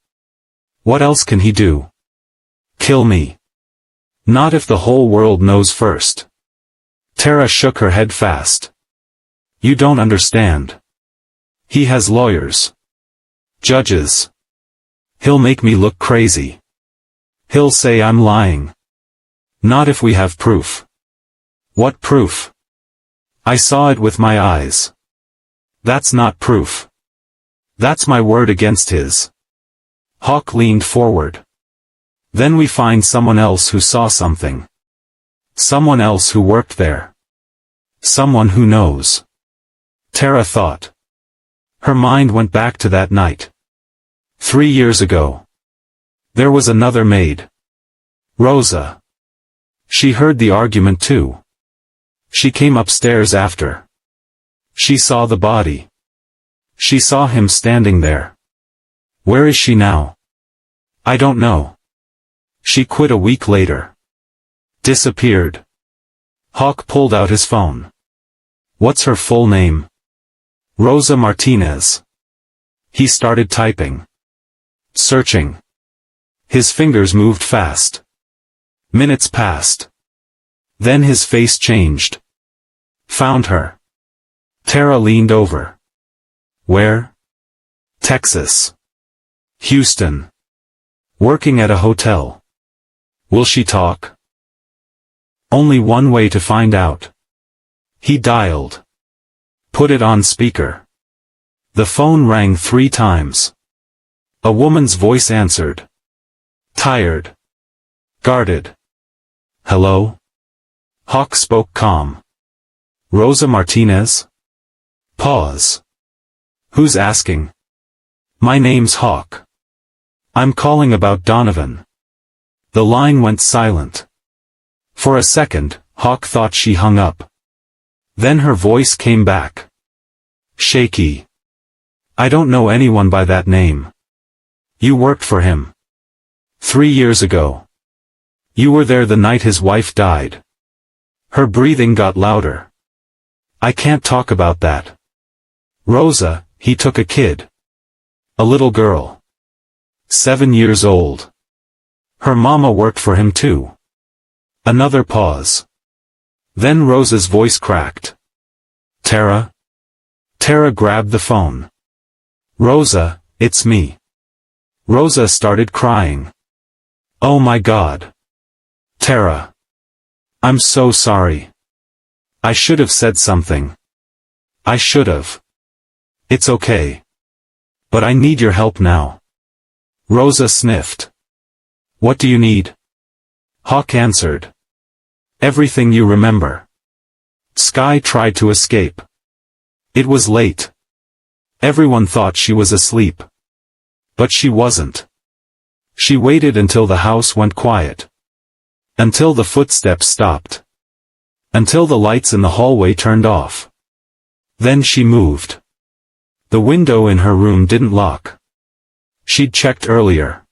What else can he do? Kill me. Not if the whole world knows first. Tara shook her head fast. You don't understand. He has lawyers. Judges. He'll make me look crazy. He'll say I'm lying. Not if we have proof. What proof? I saw it with my eyes. That's not proof. That's my word against his. Hawk leaned forward. Then we find someone else who saw something. Someone else who worked there. Someone who knows. Tara thought. Her mind went back to that night. 3 years ago. There was another maid. Rosa. She heard the argument too. She came upstairs after. She saw the body. She saw him standing there. Where is she now? I don't know. She quit a week later. Disappeared. Hawk pulled out his phone. What's her full name? Rosa Martinez. He started typing. Searching. His fingers moved fast. Minutes passed. Then his face changed. Found her. Tara leaned over. Where? Texas. Houston. Working at a hotel. Will she talk? Only one way to find out. He dialed. Put it on speaker. The phone rang 3 times. A woman's voice answered. Tired. Guarded. Hello? Hawk spoke calm. Rosa Martinez? Pause. Who's asking? My name's Hawk. I'm calling about Donovan. The line went silent. For a second, Hawk thought she hung up. Then her voice came back. Shaky. I don't know anyone by that name. You worked for him. 3 years ago. You were there the night his wife died. Her breathing got louder. I can't talk about that. Rosa, he took a kid. A little girl. 7 years old. Her mama worked for him too. Another pause. Then Rosa's voice cracked. Tara? Tara grabbed the phone. Rosa, it's me. Rosa started crying. Oh my God. Tara. I'm so sorry. I should have said something. I should have. It's okay. But I need your help now. Rosa sniffed. What do you need? Hawk answered. Everything you remember. Sky tried to escape. It was late. Everyone thought she was asleep. But she wasn't. She waited until the house went quiet. Until the footsteps stopped. Until the lights in the hallway turned off. Then she moved. The window in her room didn't lock. She'd checked earlier.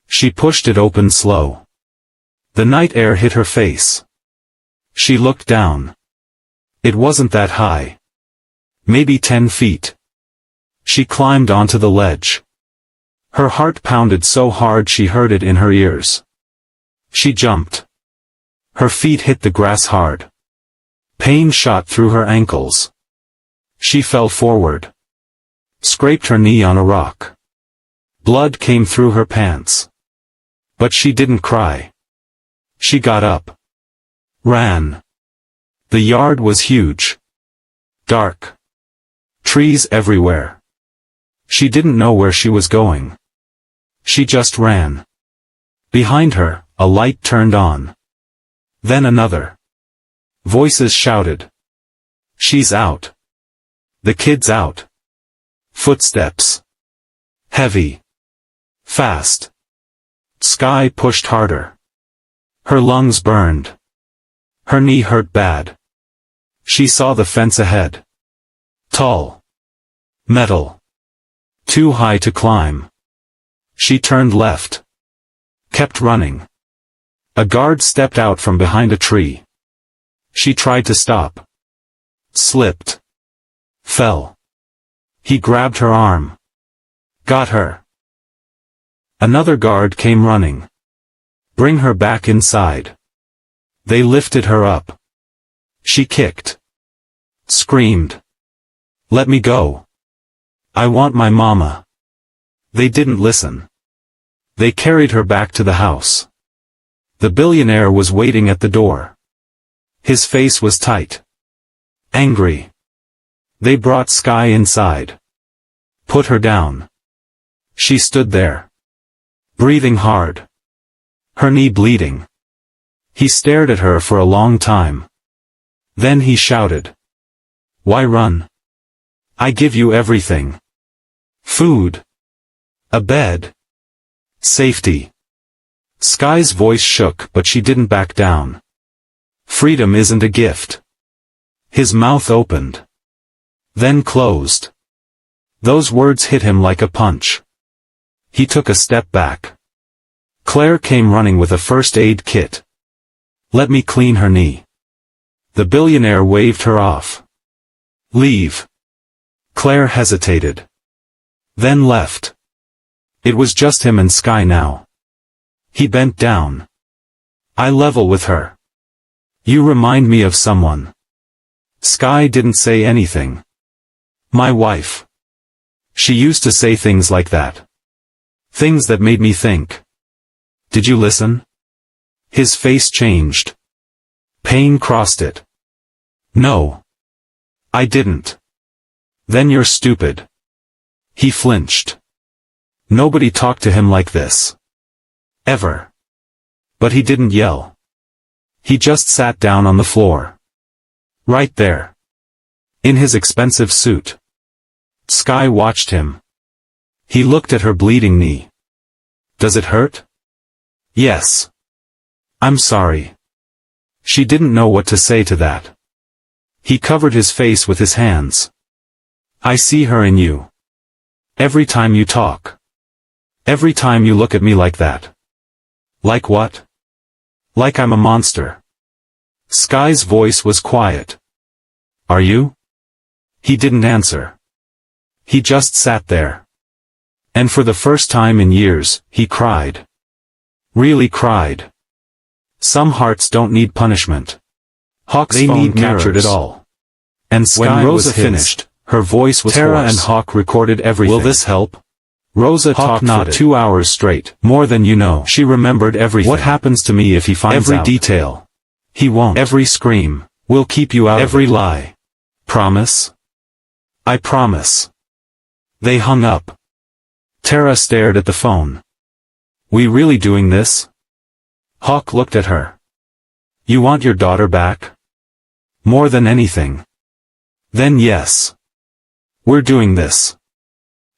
She pushed it open slow. The night air hit her face. She looked down. It wasn't that high. Maybe 10 feet. She climbed onto the ledge. Her heart pounded so hard she heard it in her ears. She jumped. Her feet hit the grass hard. Pain shot through her ankles. She fell forward. Scraped her knee on a rock. Blood came through her pants. But she didn't cry. She got up. Ran. The yard was huge. Dark. Trees everywhere. She didn't know where she was going. She just ran. Behind her, a light turned on. Then another. Voices shouted. She's out. The kid's out. Footsteps. Heavy. Fast. Sky pushed harder. Her lungs burned. Her knee hurt bad. She saw the fence ahead. Tall. Metal. Too high to climb. She turned left. Kept running. A guard stepped out from behind a tree. She tried to stop. Slipped. Fell. He grabbed her arm. Got her. Another guard came running. Bring her back inside. They lifted her up. She kicked. Screamed. Let me go. I want my mama. They didn't listen. They carried her back to the house. The billionaire was waiting at the door. His face was tight. Angry. They brought Sky inside. Put her down. She stood there. Breathing hard. Her knee bleeding. He stared at her for a long time. Then he shouted. Why run? I give you everything. Food. A bed. Safety. Sky's voice shook, but she didn't back down. Freedom isn't a gift. His mouth opened. Then closed. Those words hit him like a punch. He took a step back. Claire came running with a first aid kit. Let me clean her knee. The billionaire waved her off. Leave. Claire hesitated. Then left. It was just him and Sky now. He bent down. I level with her. You remind me of someone. Sky didn't say anything. My wife. She used to say things like that. Things that made me think. Did you listen? His face changed. Pain crossed it. No. I didn't. Then you're stupid. He flinched. Nobody talked to him like this. Ever. But he didn't yell. He just sat down on the floor. Right there. In his expensive suit. Sky watched him. He looked at her bleeding knee. Does it hurt? Yes. I'm sorry. She didn't know what to say to that. He covered his face with his hands. I see her in you. Every time you talk. Every time you look at me like that. Like what? Like I'm a monster. Sky's voice was quiet. Are you? He didn't answer. He just sat there. And for the first time in years, he cried. Really cried. Some hearts don't need punishment. Hawk's phone captured it all. And when Rosa finished, her voice was Tara hoarse. And Hawk recorded everything. Will this help? Rosa talked for 2 hours straight. More than you know. She remembered everything. What happens to me if he finds out? Every detail. He won't. Every scream. We'll keep you out. Every lie. Promise? I promise. They hung up. Tara stared at the phone. We really doing this? Hawk looked at her. You want your daughter back? More than anything. Then yes. We're doing this.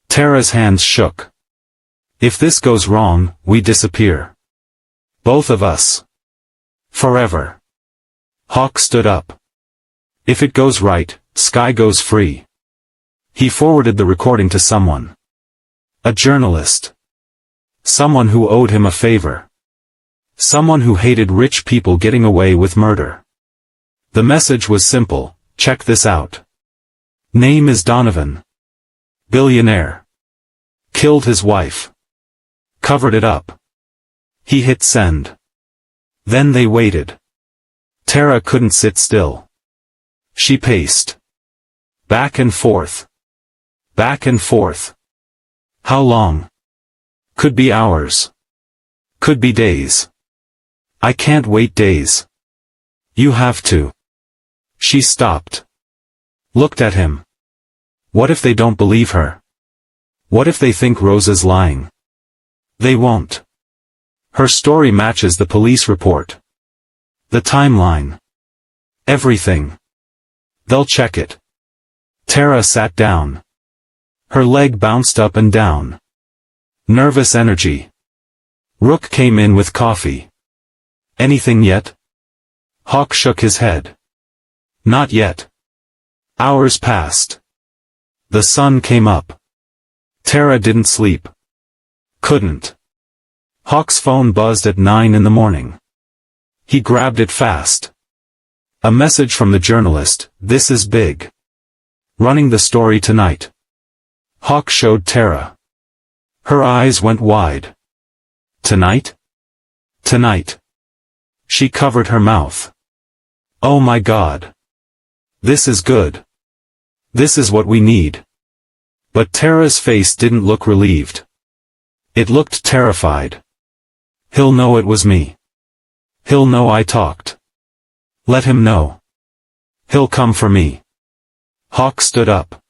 Tara's hands shook. If this goes wrong, we disappear. Both of us. Forever. Hawk stood up. If it goes right, Sky goes free. He forwarded the recording to someone. A journalist. Someone who owed him a favor. Someone who hated rich people getting away with murder. The message was simple, check this out. Name is Donovan. Billionaire. Killed his wife. Covered it up. He hit send. Then they waited. Tara couldn't sit still. She paced. Back and forth. Back and forth. How long? Could be hours. Could be days. I can't wait days. You have to. She stopped. Looked at him. What if they don't believe her? What if they think Rosa's lying? They won't. Her story matches the police report. The timeline. Everything. They'll check it. Tara sat down. Her leg bounced up and down. Nervous energy. Rook came in with coffee. Anything yet? Hawk shook his head. Not yet. Hours passed. The sun came up. Tara didn't sleep. Couldn't. Hawk's phone buzzed at 9 in the morning. He grabbed it fast. A message from the journalist, this is big. Running the story tonight. Hawk showed Tara. Her eyes went wide. Tonight? Tonight. She covered her mouth. Oh my God. This is good. This is what we need. But Tara's face didn't look relieved. It looked terrified. He'll know it was me. He'll know I talked. Let him know. He'll come for me. Hawk stood up.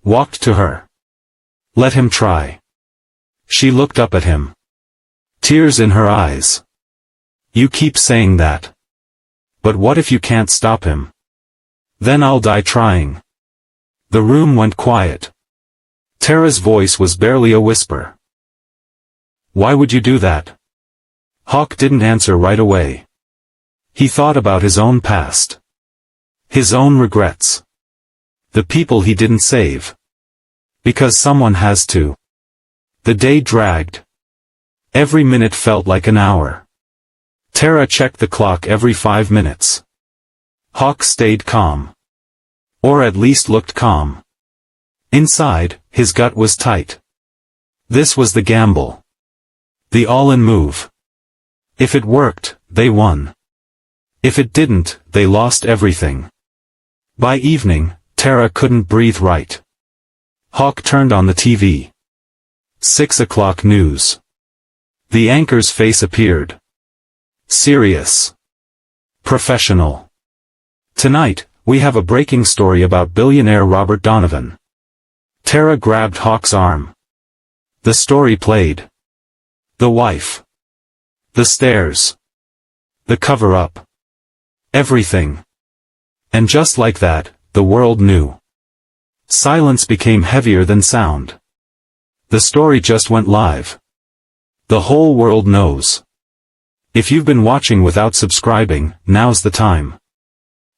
Walked to her. Let him try. She looked up at him. Tears in her eyes. You keep saying that. But what if you can't stop him? Then I'll die trying. The room went quiet. Tara's voice was barely a whisper. Why would you do that? Hawk didn't answer right away. He thought about his own past. His own regrets. The people he didn't save. Because someone has to. The day dragged. Every minute felt like an hour. Tara checked the clock every 5 minutes. Hawk stayed calm. Or at least looked calm. Inside, his gut was tight. This was the gamble. The all-in move. If it worked, they won. If it didn't, they lost everything. By evening, Tara couldn't breathe right. Hawk turned on the TV. 6 o'clock news. The anchor's face appeared. Serious. Professional. Tonight, we have a breaking story about billionaire Robert Donovan. Tara grabbed Hawk's arm. The story played. The wife. The stairs. The cover-up. Everything. And just like that, the world knew. Silence became heavier than sound. The story just went live. The whole world knows. If you've been watching without subscribing, now's the time.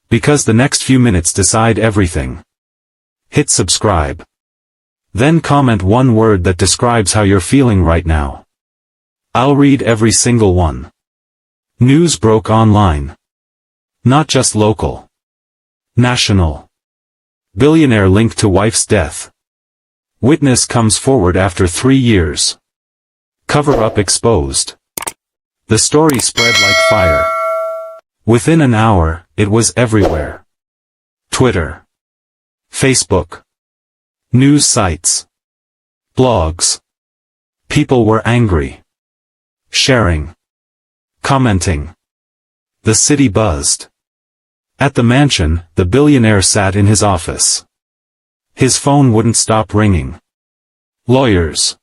Because the next few minutes decide everything. Hit subscribe. Then comment one word that describes how you're feeling right now. I'll read every single one. News broke online. Not just local. National. Billionaire linked to wife's death. Witness comes forward after 3 years. Cover-up exposed. The story spread like fire. Within an hour, it was everywhere. Twitter. Facebook. News sites. Blogs. People were angry. Sharing. Commenting. The city buzzed. At the mansion, the billionaire sat in his office. His phone wouldn't stop ringing. Lawyers.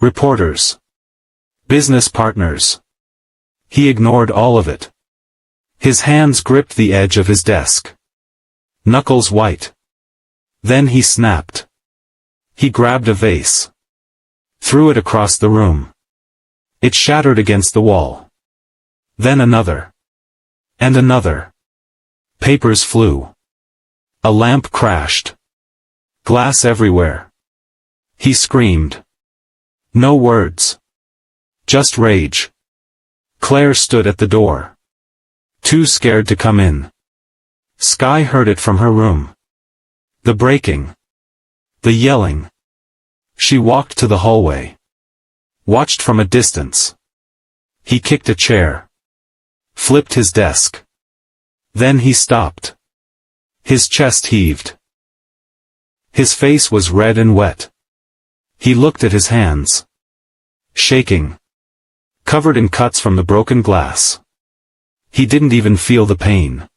Reporters. Business partners. He ignored all of it. His hands gripped the edge of his desk. Knuckles white. Then he snapped. He grabbed a vase. Threw it across the room. It shattered against the wall. Then another. And another. Papers flew. A lamp crashed. Glass everywhere. He screamed. No words. Just rage. Claire stood at the door. Too scared to come in. Sky heard it from her room. The breaking. The yelling. She walked to the hallway. Watched from a distance. He kicked a chair. Flipped his desk. Then he stopped. His chest heaved. His face was red and wet. He looked at his hands. Shaking. Covered in cuts from the broken glass. He didn't even feel the pain.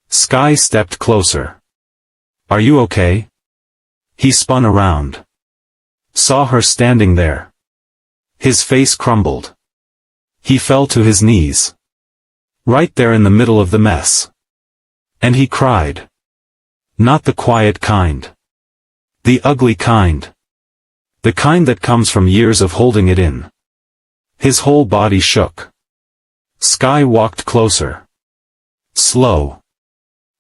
Sky stepped closer. Are you okay? He spun around. Saw her standing there. His face crumbled. He fell to his knees. Right there in the middle of the mess. And he cried. Not the quiet kind. The ugly kind. The kind that comes from years of holding it in. His whole body shook. Sky walked closer. Slow.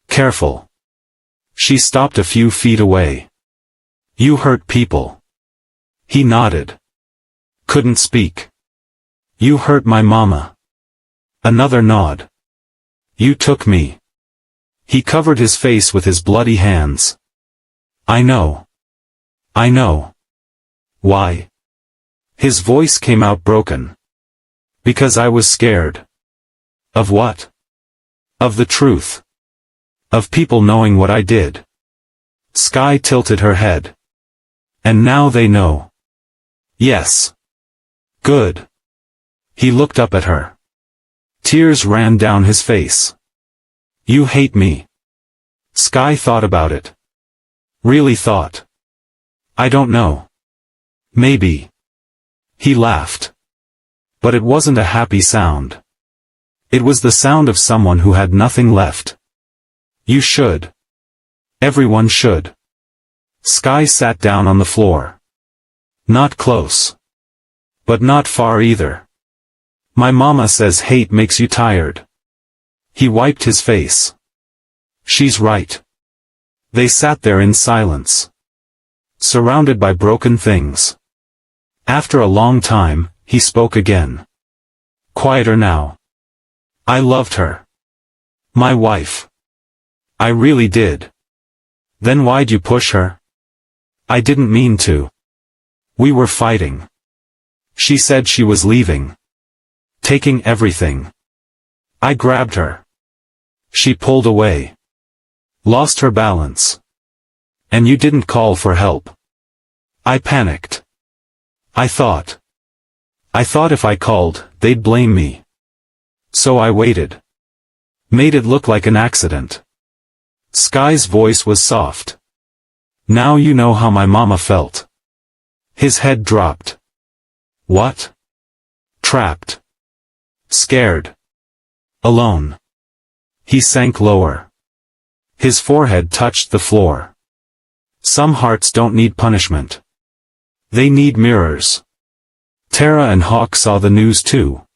Careful. She stopped a few feet away. You hurt people. He nodded. Couldn't speak. You hurt my mama. Another nod. You took me. He covered his face with his bloody hands. I know. I know. Why? His voice came out broken. Because I was scared. Of what? Of the truth. Of people knowing what I did. Sky tilted her head. And now they know. Yes. Good. He looked up at her. Tears ran down his face. You hate me. Sky thought about it. Really thought. I don't know. Maybe. He laughed. But it wasn't a happy sound. It was the sound of someone who had nothing left. You should. Everyone should. Sky sat down on the floor. Not close. But not far either. My mama says hate makes you tired. He wiped his face. She's right. They sat there in silence, surrounded by broken things. After a long time, he spoke again. Quieter now. I loved her. My wife. I really did. Then why'd you push her? I didn't mean to. We were fighting. She said she was leaving. Taking everything. I grabbed her. She pulled away. Lost her balance. And you didn't call for help. I panicked. I thought if I called, they'd blame me. So I waited. Made it look like an accident. Sky's voice was soft. Now you know how my mama felt. His head dropped. What? Trapped. Scared. Alone. He sank lower. His forehead touched the floor. Some hearts don't need punishment. They need mirrors. Tara and Hawk saw the news too.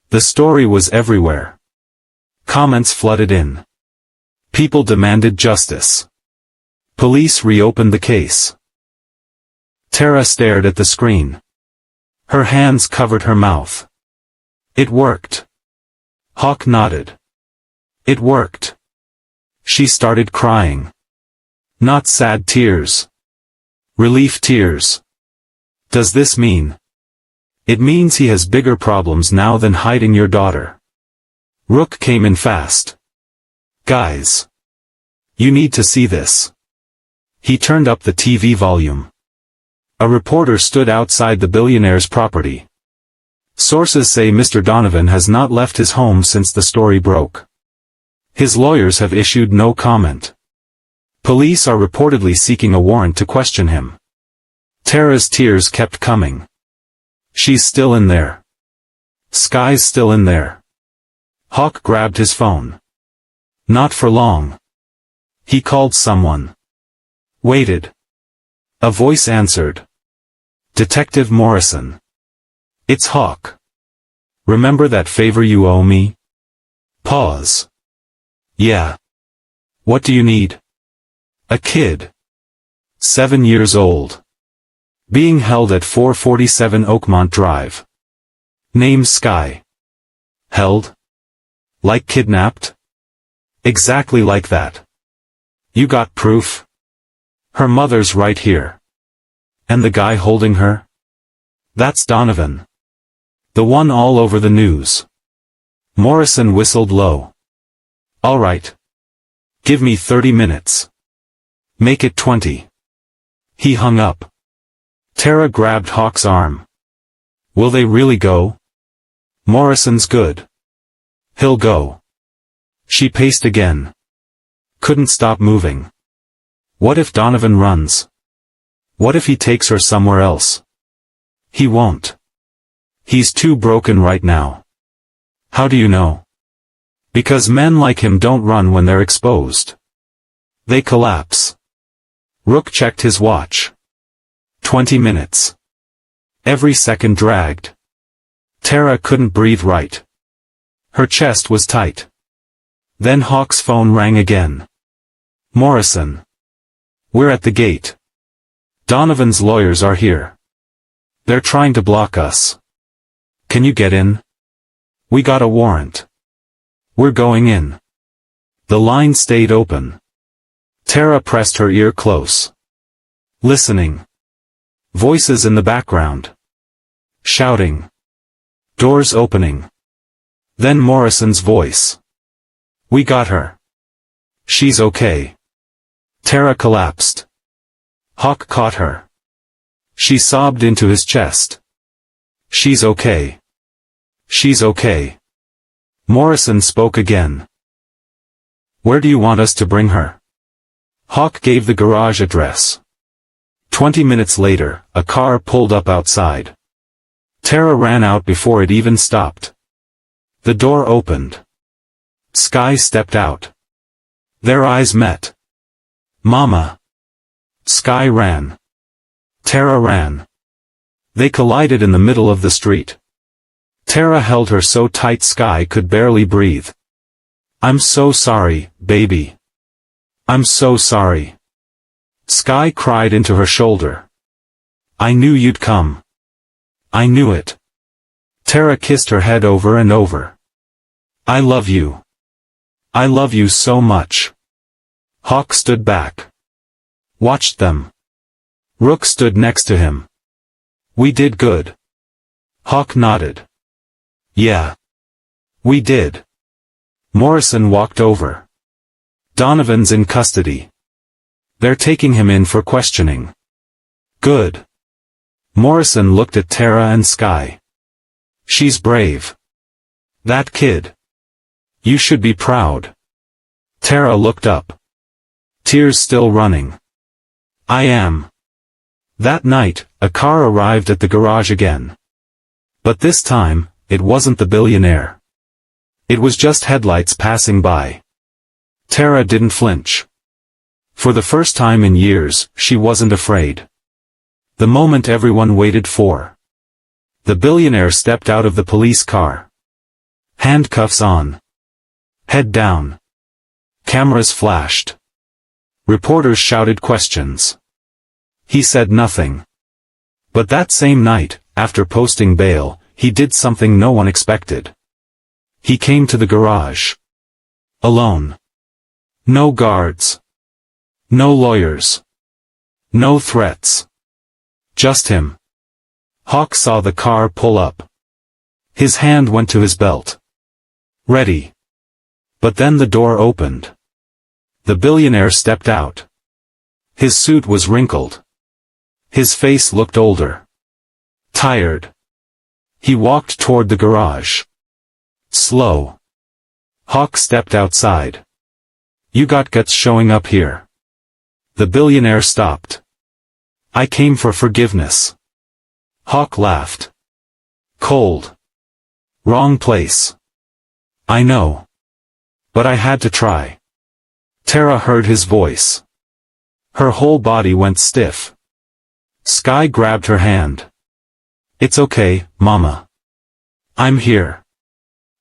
The story was everywhere. Comments flooded in. People demanded justice. Police reopened the case. Tara stared at the screen. Her hands covered her mouth. It worked. Hawk nodded. It worked. She started crying. Not sad tears. Relief tears. Does this mean? It means he has bigger problems now than hiding your daughter. Rook came in fast. Guys. You need to see this. He turned up the TV volume. A reporter stood outside the billionaire's property. Sources say Mr. Donovan has not left his home since the story broke. His lawyers have issued no comment. Police are reportedly seeking a warrant to question him. Tara's tears kept coming. She's still in there. Sky's still in there. Hawk grabbed his phone. Not for long. He called someone. Waited. A voice answered. Detective Morrison. It's Hawk. Remember that favor you owe me? Pause. Yeah. What do you need? A kid. 7 years old. Being held at 447 Oakmont Drive. Name Sky. Held? Like kidnapped? Exactly like that. You got proof? Her mother's right here. And the guy holding her? That's Donovan. The one all over the news. Morrison whistled low. All right. Give me 30 minutes. Make it 20. He hung up. Tara grabbed Hawk's arm. Will they really go? Morrison's good. He'll go. She paced again. Couldn't stop moving. What if Donovan runs? What if he takes her somewhere else? He won't. He's too broken right now. How do you know? Because men like him don't run when they're exposed. They collapse. Rook checked his watch. 20 minutes. Every second dragged. Tara couldn't breathe right. Her chest was tight. Then Hawk's phone rang again. Morrison. We're at the gate. Donovan's lawyers are here. They're trying to block us. Can you get in? We got a warrant. We're going in. The line stayed open. Tara pressed her ear close. Listening. Voices in the background. Shouting. Doors opening. Then Morrison's voice. We got her. She's okay. Tara collapsed. Hawk caught her. She sobbed into his chest. She's okay. She's okay. Morrison spoke again. Where do you want us to bring her? Hawk gave the garage address. 20 minutes later, a car pulled up outside. Tara ran out before it even stopped. The door opened. Sky stepped out. Their eyes met. Mama. Sky ran. Tara ran. They collided in the middle of the street. Tara held her so tight Sky could barely breathe. I'm so sorry, baby. I'm so sorry. Sky cried into her shoulder. I knew you'd come. I knew it. Tara kissed her head over and over. I love you. I love you so much. Hawk stood back. Watched them. Rook stood next to him. We did good. Hawk nodded. Yeah. We did. Morrison walked over. Donovan's in custody. They're taking him in for questioning. Good. Morrison looked at Tara and Sky. She's brave. That kid. You should be proud. Tara looked up. Tears still running. I am. That night, a car arrived at the garage again. But this time, it wasn't the billionaire. It was just headlights passing by. Tara didn't flinch. For the first time in years, she wasn't afraid. The moment everyone waited for. The billionaire stepped out of the police car. Handcuffs on. Head down. Cameras flashed. Reporters shouted questions. He said nothing. But that same night, after posting bail, he did something no one expected. He came to the garage. Alone. No guards. No lawyers. No threats. Just him. Hawk saw the car pull up. His hand went to his belt. Ready. But then the door opened. The billionaire stepped out. His suit was wrinkled. His face looked older. Tired. He walked toward the garage. Slow. Hawk stepped outside. You got guts showing up here. The billionaire stopped. I came for forgiveness. Hawk laughed. Cold. Wrong place. I know. But I had to try. Tara heard his voice. Her whole body went stiff. Sky grabbed her hand. It's okay, Mama. I'm here.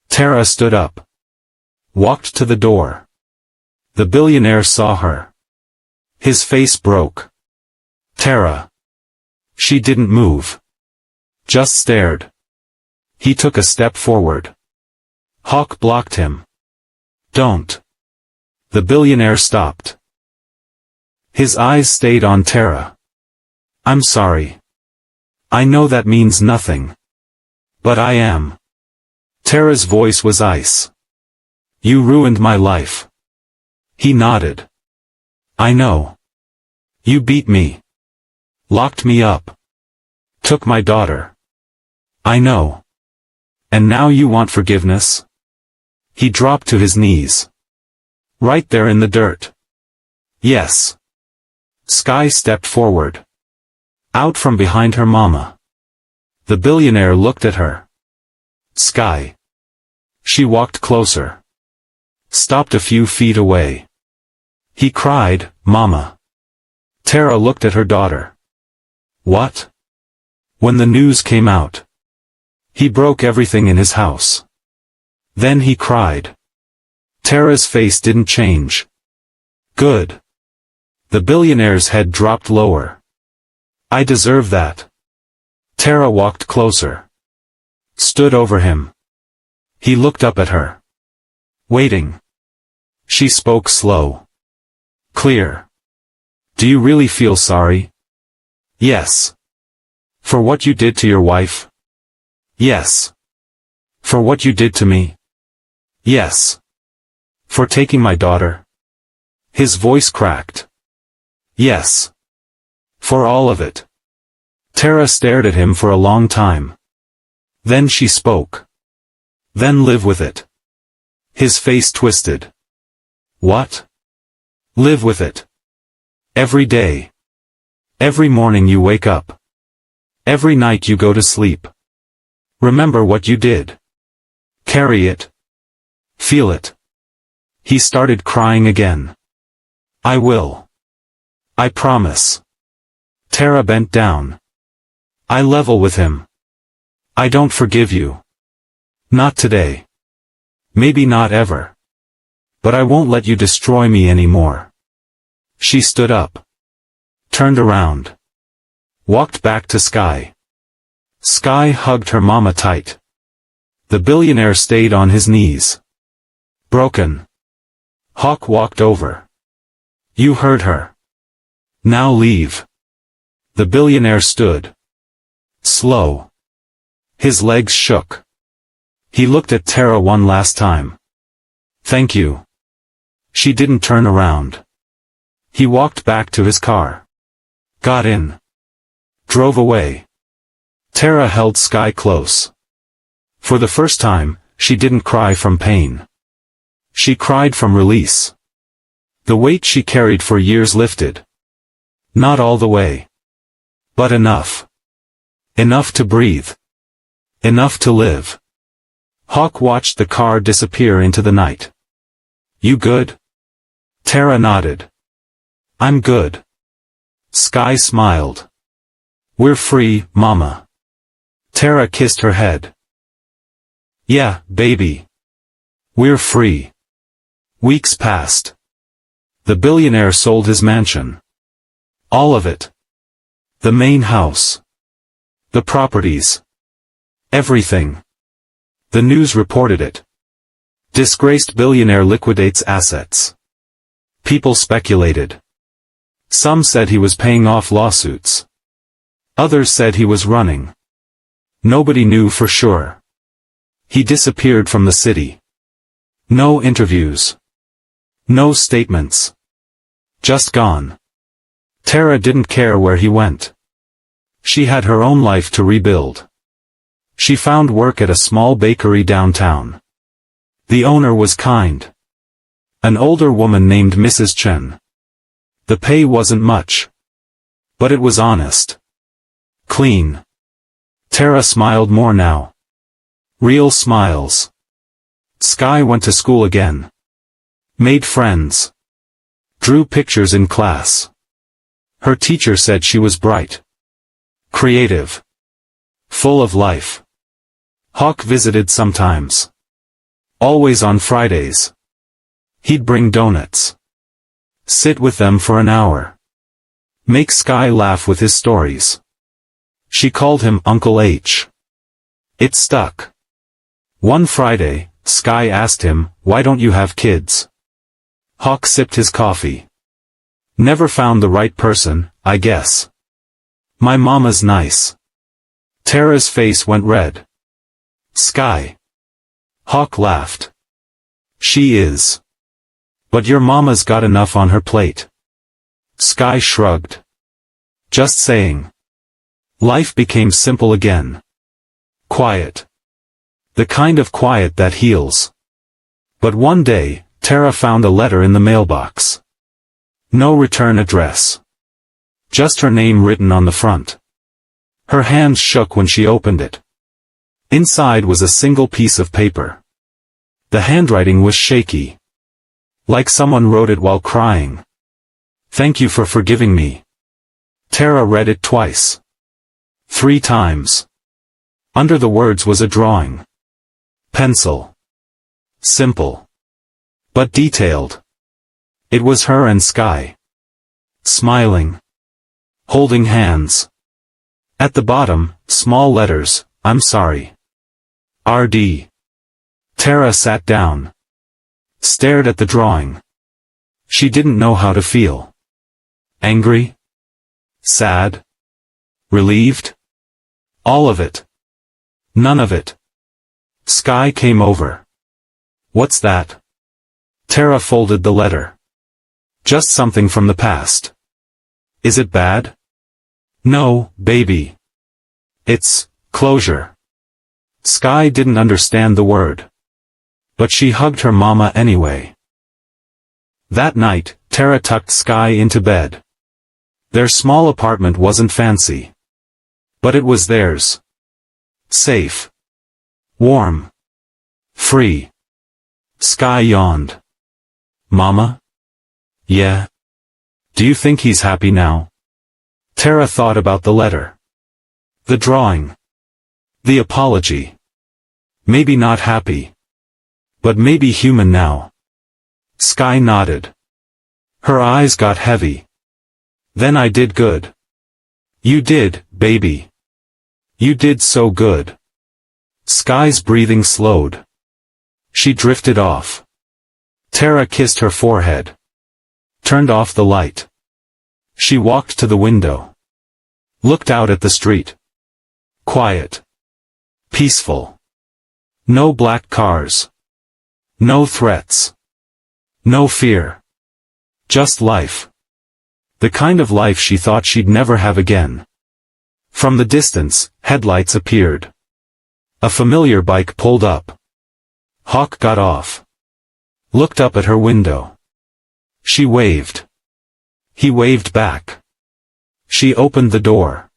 Tara stood up. Walked to the door. The billionaire saw her. His face broke. Tara. She didn't move. Just stared. He took a step forward. Hawk blocked him. Don't. The billionaire stopped. His eyes stayed on Tara. I'm sorry. I know that means nothing. But I am. Tara's voice was ice. You ruined my life. He nodded. I know. You beat me. Locked me up. Took my daughter. I know. And now you want forgiveness? He dropped to his knees. Right there in the dirt. Yes. Sky stepped forward. Out from behind her mama. The billionaire looked at her. Sky. She walked closer. Stopped a few feet away. He cried, Mama. Tara looked at her daughter. What? When the news came out. He broke everything in his house. Then he cried. Tara's face didn't change. Good. The billionaire's head dropped lower. I deserve that. Tara walked closer. Stood over him. He looked up at her. Waiting. She spoke slow. Clear. Do you really feel sorry? Yes. For what you did to your wife? Yes. For what you did to me? Yes. For taking my daughter? His voice cracked. Yes. For all of it. Tara stared at him for a long time. Then she spoke. Then live with it. His face twisted. What? Live with it. Every day. Every morning you wake up. Every night you go to sleep. Remember what you did. Carry it. Feel it. He started crying again. I will. I promise. Tara bent down. I level with him. I don't forgive you. Not today. Maybe not ever. But I won't let you destroy me anymore. She stood up. Turned around. Walked back to Sky. Sky hugged her mama tight. The billionaire stayed on his knees. Broken. Hawk walked over. You heard her. Now leave. The billionaire stood. Slow. His legs shook. He looked at Tara one last time. Thank you. She didn't turn around. He walked back to his car. Got in. Drove away. Tara held Sky close. For the first time, she didn't cry from pain. She cried from release. The weight she carried for years lifted. Not all the way. But enough. Enough to breathe. Enough to live. Hawk watched the car disappear into the night. You good? Tara nodded. I'm good. Sky smiled. We're free, Mama. Tara kissed her head. Yeah, baby. We're free. Weeks passed. The billionaire sold his mansion. All of it. The main house. The properties. Everything. The news reported it. Disgraced billionaire liquidates assets. People speculated. Some said he was paying off lawsuits. Others said he was running. Nobody knew for sure. He disappeared from the city. No interviews. No statements. Just gone. Tara didn't care where he went. She had her own life to rebuild. She found work at a small bakery downtown. The owner was kind. An older woman named Mrs. Chen. The pay wasn't much. But it was honest. Clean. Tara smiled more now. Real smiles. Sky went to school again. Made friends. Drew pictures in class. Her teacher said she was bright. Creative. Full of life. Hawk visited sometimes. Always on Fridays. He'd bring donuts. Sit with them for an hour. Make Sky laugh with his stories. She called him Uncle H. It stuck. One Friday, Sky asked him, why don't you have kids? Hawk sipped his coffee. Never found the right person, I guess. My mama's nice. Tara's face went red. Sky. Hawk laughed. She is. But your mama's got enough on her plate. Sky shrugged. Just saying. Life became simple again. Quiet. The kind of quiet that heals. But one day, Tara found a letter in the mailbox. No return address. Just her name written on the front. Her hands shook when she opened it. Inside was a single piece of paper. The handwriting was shaky. Like someone wrote it while crying. Thank you for forgiving me. Tara read it twice. 3 times. Under the words was a drawing. Pencil. Simple. But detailed. It was her and Sky. Smiling. Holding hands. At the bottom, small letters, I'm sorry. R.D. Tara sat down. Stared at the drawing. She didn't know how to feel. Angry? Sad? Relieved? All of it. None of it. Sky came over. What's that? Tara folded the letter. Just something from the past. Is it bad? No, baby. It's closure. Sky didn't understand the word. But she hugged her mama anyway. That night, Tara tucked Sky into bed. Their small apartment wasn't fancy. But it was theirs. Safe. Warm. Free. Sky yawned. Mama? Yeah. Do you think he's happy now? Tara thought about the letter. The drawing. The apology. Maybe not happy. But maybe human now. Sky nodded. Her eyes got heavy. Then I did good. You did, baby. You did so good. Sky's breathing slowed. She drifted off. Tara kissed her forehead. Turned off the light. She walked to the window. Looked out at the street. Quiet. Peaceful. No black cars. No threats. No fear. Just life. The kind of life she thought she'd never have again. From the distance, headlights appeared. A familiar bike pulled up. Hawk got off. Looked up at her window. She waved. He waved back. She opened the door.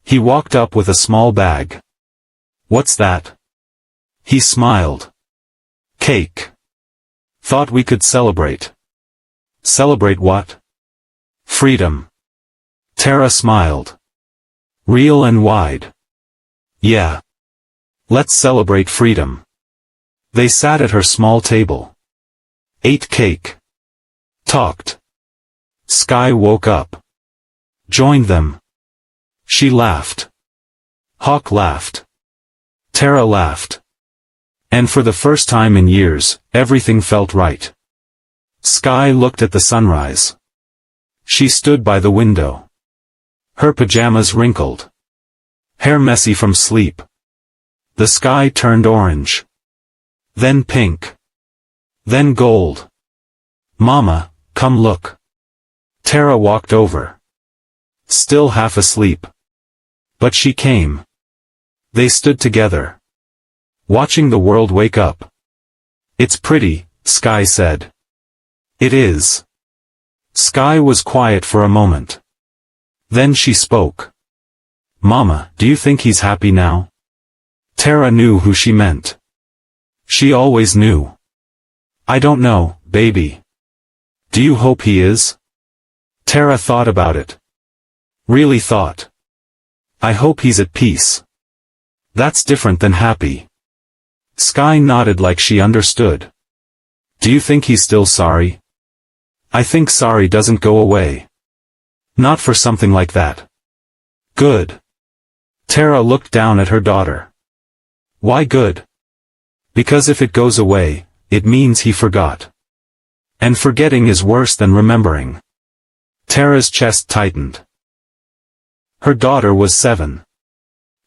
He walked up with a small bag. What's that? He smiled. Cake. Thought we could celebrate. Celebrate what? Freedom. Tara smiled. Real and wide. Yeah. Let's celebrate freedom. They sat at her small table. Ate cake. Talked. Sky woke up. Joined them. She laughed. Hawk laughed. Tara laughed. And for the first time in years, everything felt right. Sky looked at the sunrise. She stood by the window. Her pajamas wrinkled. Hair messy from sleep. The sky turned orange. Then pink. Then gold. Mama, come look. Tara walked over. Still half asleep. But she came. They stood together. Watching the world wake up. It's pretty, Sky said. It is. Sky was quiet for a moment. Then she spoke. Mama, do you think he's happy now? Tara knew who she meant. She always knew. I don't know, baby. Do you hope he is? Tara thought about it. Really thought. I hope he's at peace. That's different than happy. Sky nodded like she understood. Do you think he's still sorry? I think sorry doesn't go away. Not for something like that. Good. Tara looked down at her daughter. Why good? Because if it goes away, it means he forgot. And forgetting is worse than remembering. Tara's chest tightened. Her daughter was 7.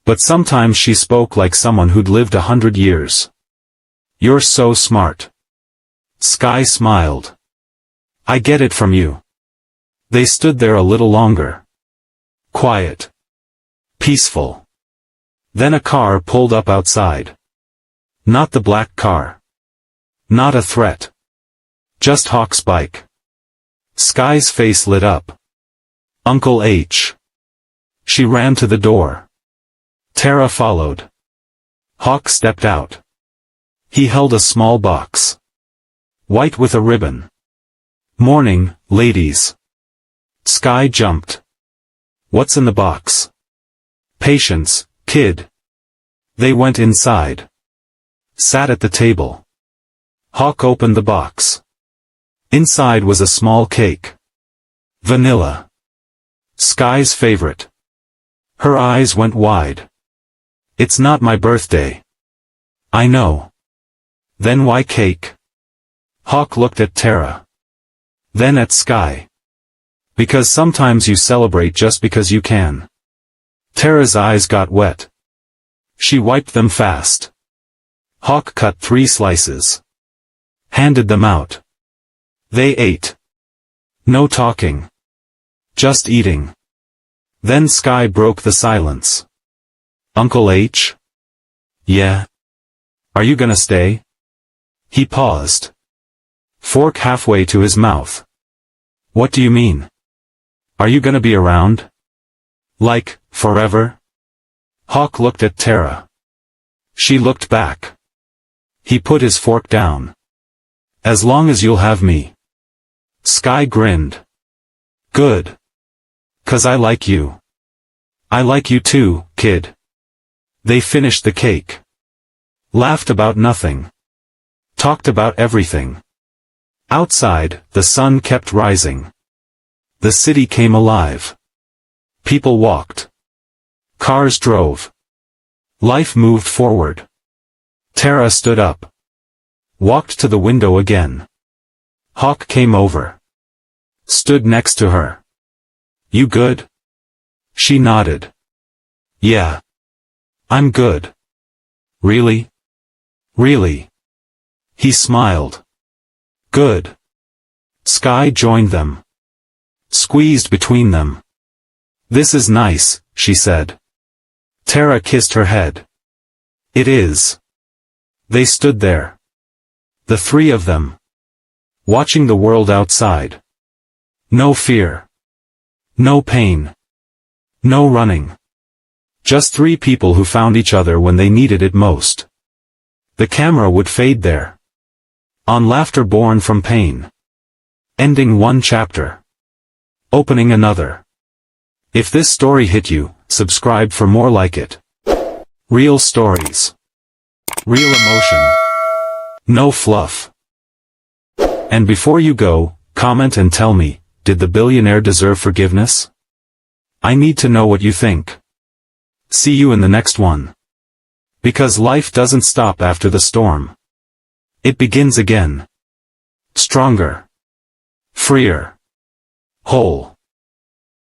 But sometimes she spoke like someone who'd lived 100 years. You're so smart. Sky smiled. I get it from you. They stood there a little longer. Quiet. Peaceful. Then a car pulled up outside. Not the black car. Not a threat. Just Hawk's bike. Sky's face lit up. Uncle H. She ran to the door. Tara followed. Hawk stepped out. He held a small box. White with a ribbon. Morning, ladies. Sky jumped. What's in the box? Patience, kid. They went inside. Sat at the table. Hawk opened the box. Inside was a small cake. Vanilla. Sky's favorite. Her eyes went wide. It's not my birthday. I know. Then why cake? Hawk looked at Tara. Then at Sky. Because sometimes you celebrate just because you can. Tara's eyes got wet. She wiped them fast. Hawk cut 3 slices. Handed them out. They ate. No talking. Just eating. Then Sky broke the silence. Uncle H? Yeah? Are you gonna stay? He paused. Fork halfway to his mouth. What do you mean? Are you gonna be around? Like, forever? Hawk looked at Tara. She looked back. He put his fork down. As long as you'll have me. Sky grinned. Good. 'Cause I like you. I like you too, kid. They finished the cake. Laughed about nothing. Talked about everything. Outside, the sun kept rising. The city came alive. People walked. Cars drove. Life moved forward. Tara stood up. Walked to the window again. Hawk came over. Stood next to her. You good? She nodded. Yeah. I'm good. Really? Really? He smiled. Good. Sky joined them. Squeezed between them. This is nice, she said. Tara kissed her head. It is. They stood there. The three of them. Watching the world outside. No fear. No pain. No running. Just three people who found each other when they needed it most. The camera would fade there. On laughter born from pain. Ending one chapter. Opening another. If this story hit you, subscribe for more like it. Real stories. Real emotion. No fluff. And before you go, comment and tell me, did the billionaire deserve forgiveness? I need to know what you think. See you in the next one. Because life doesn't stop after the storm. It begins again. Stronger. Freer. Whole.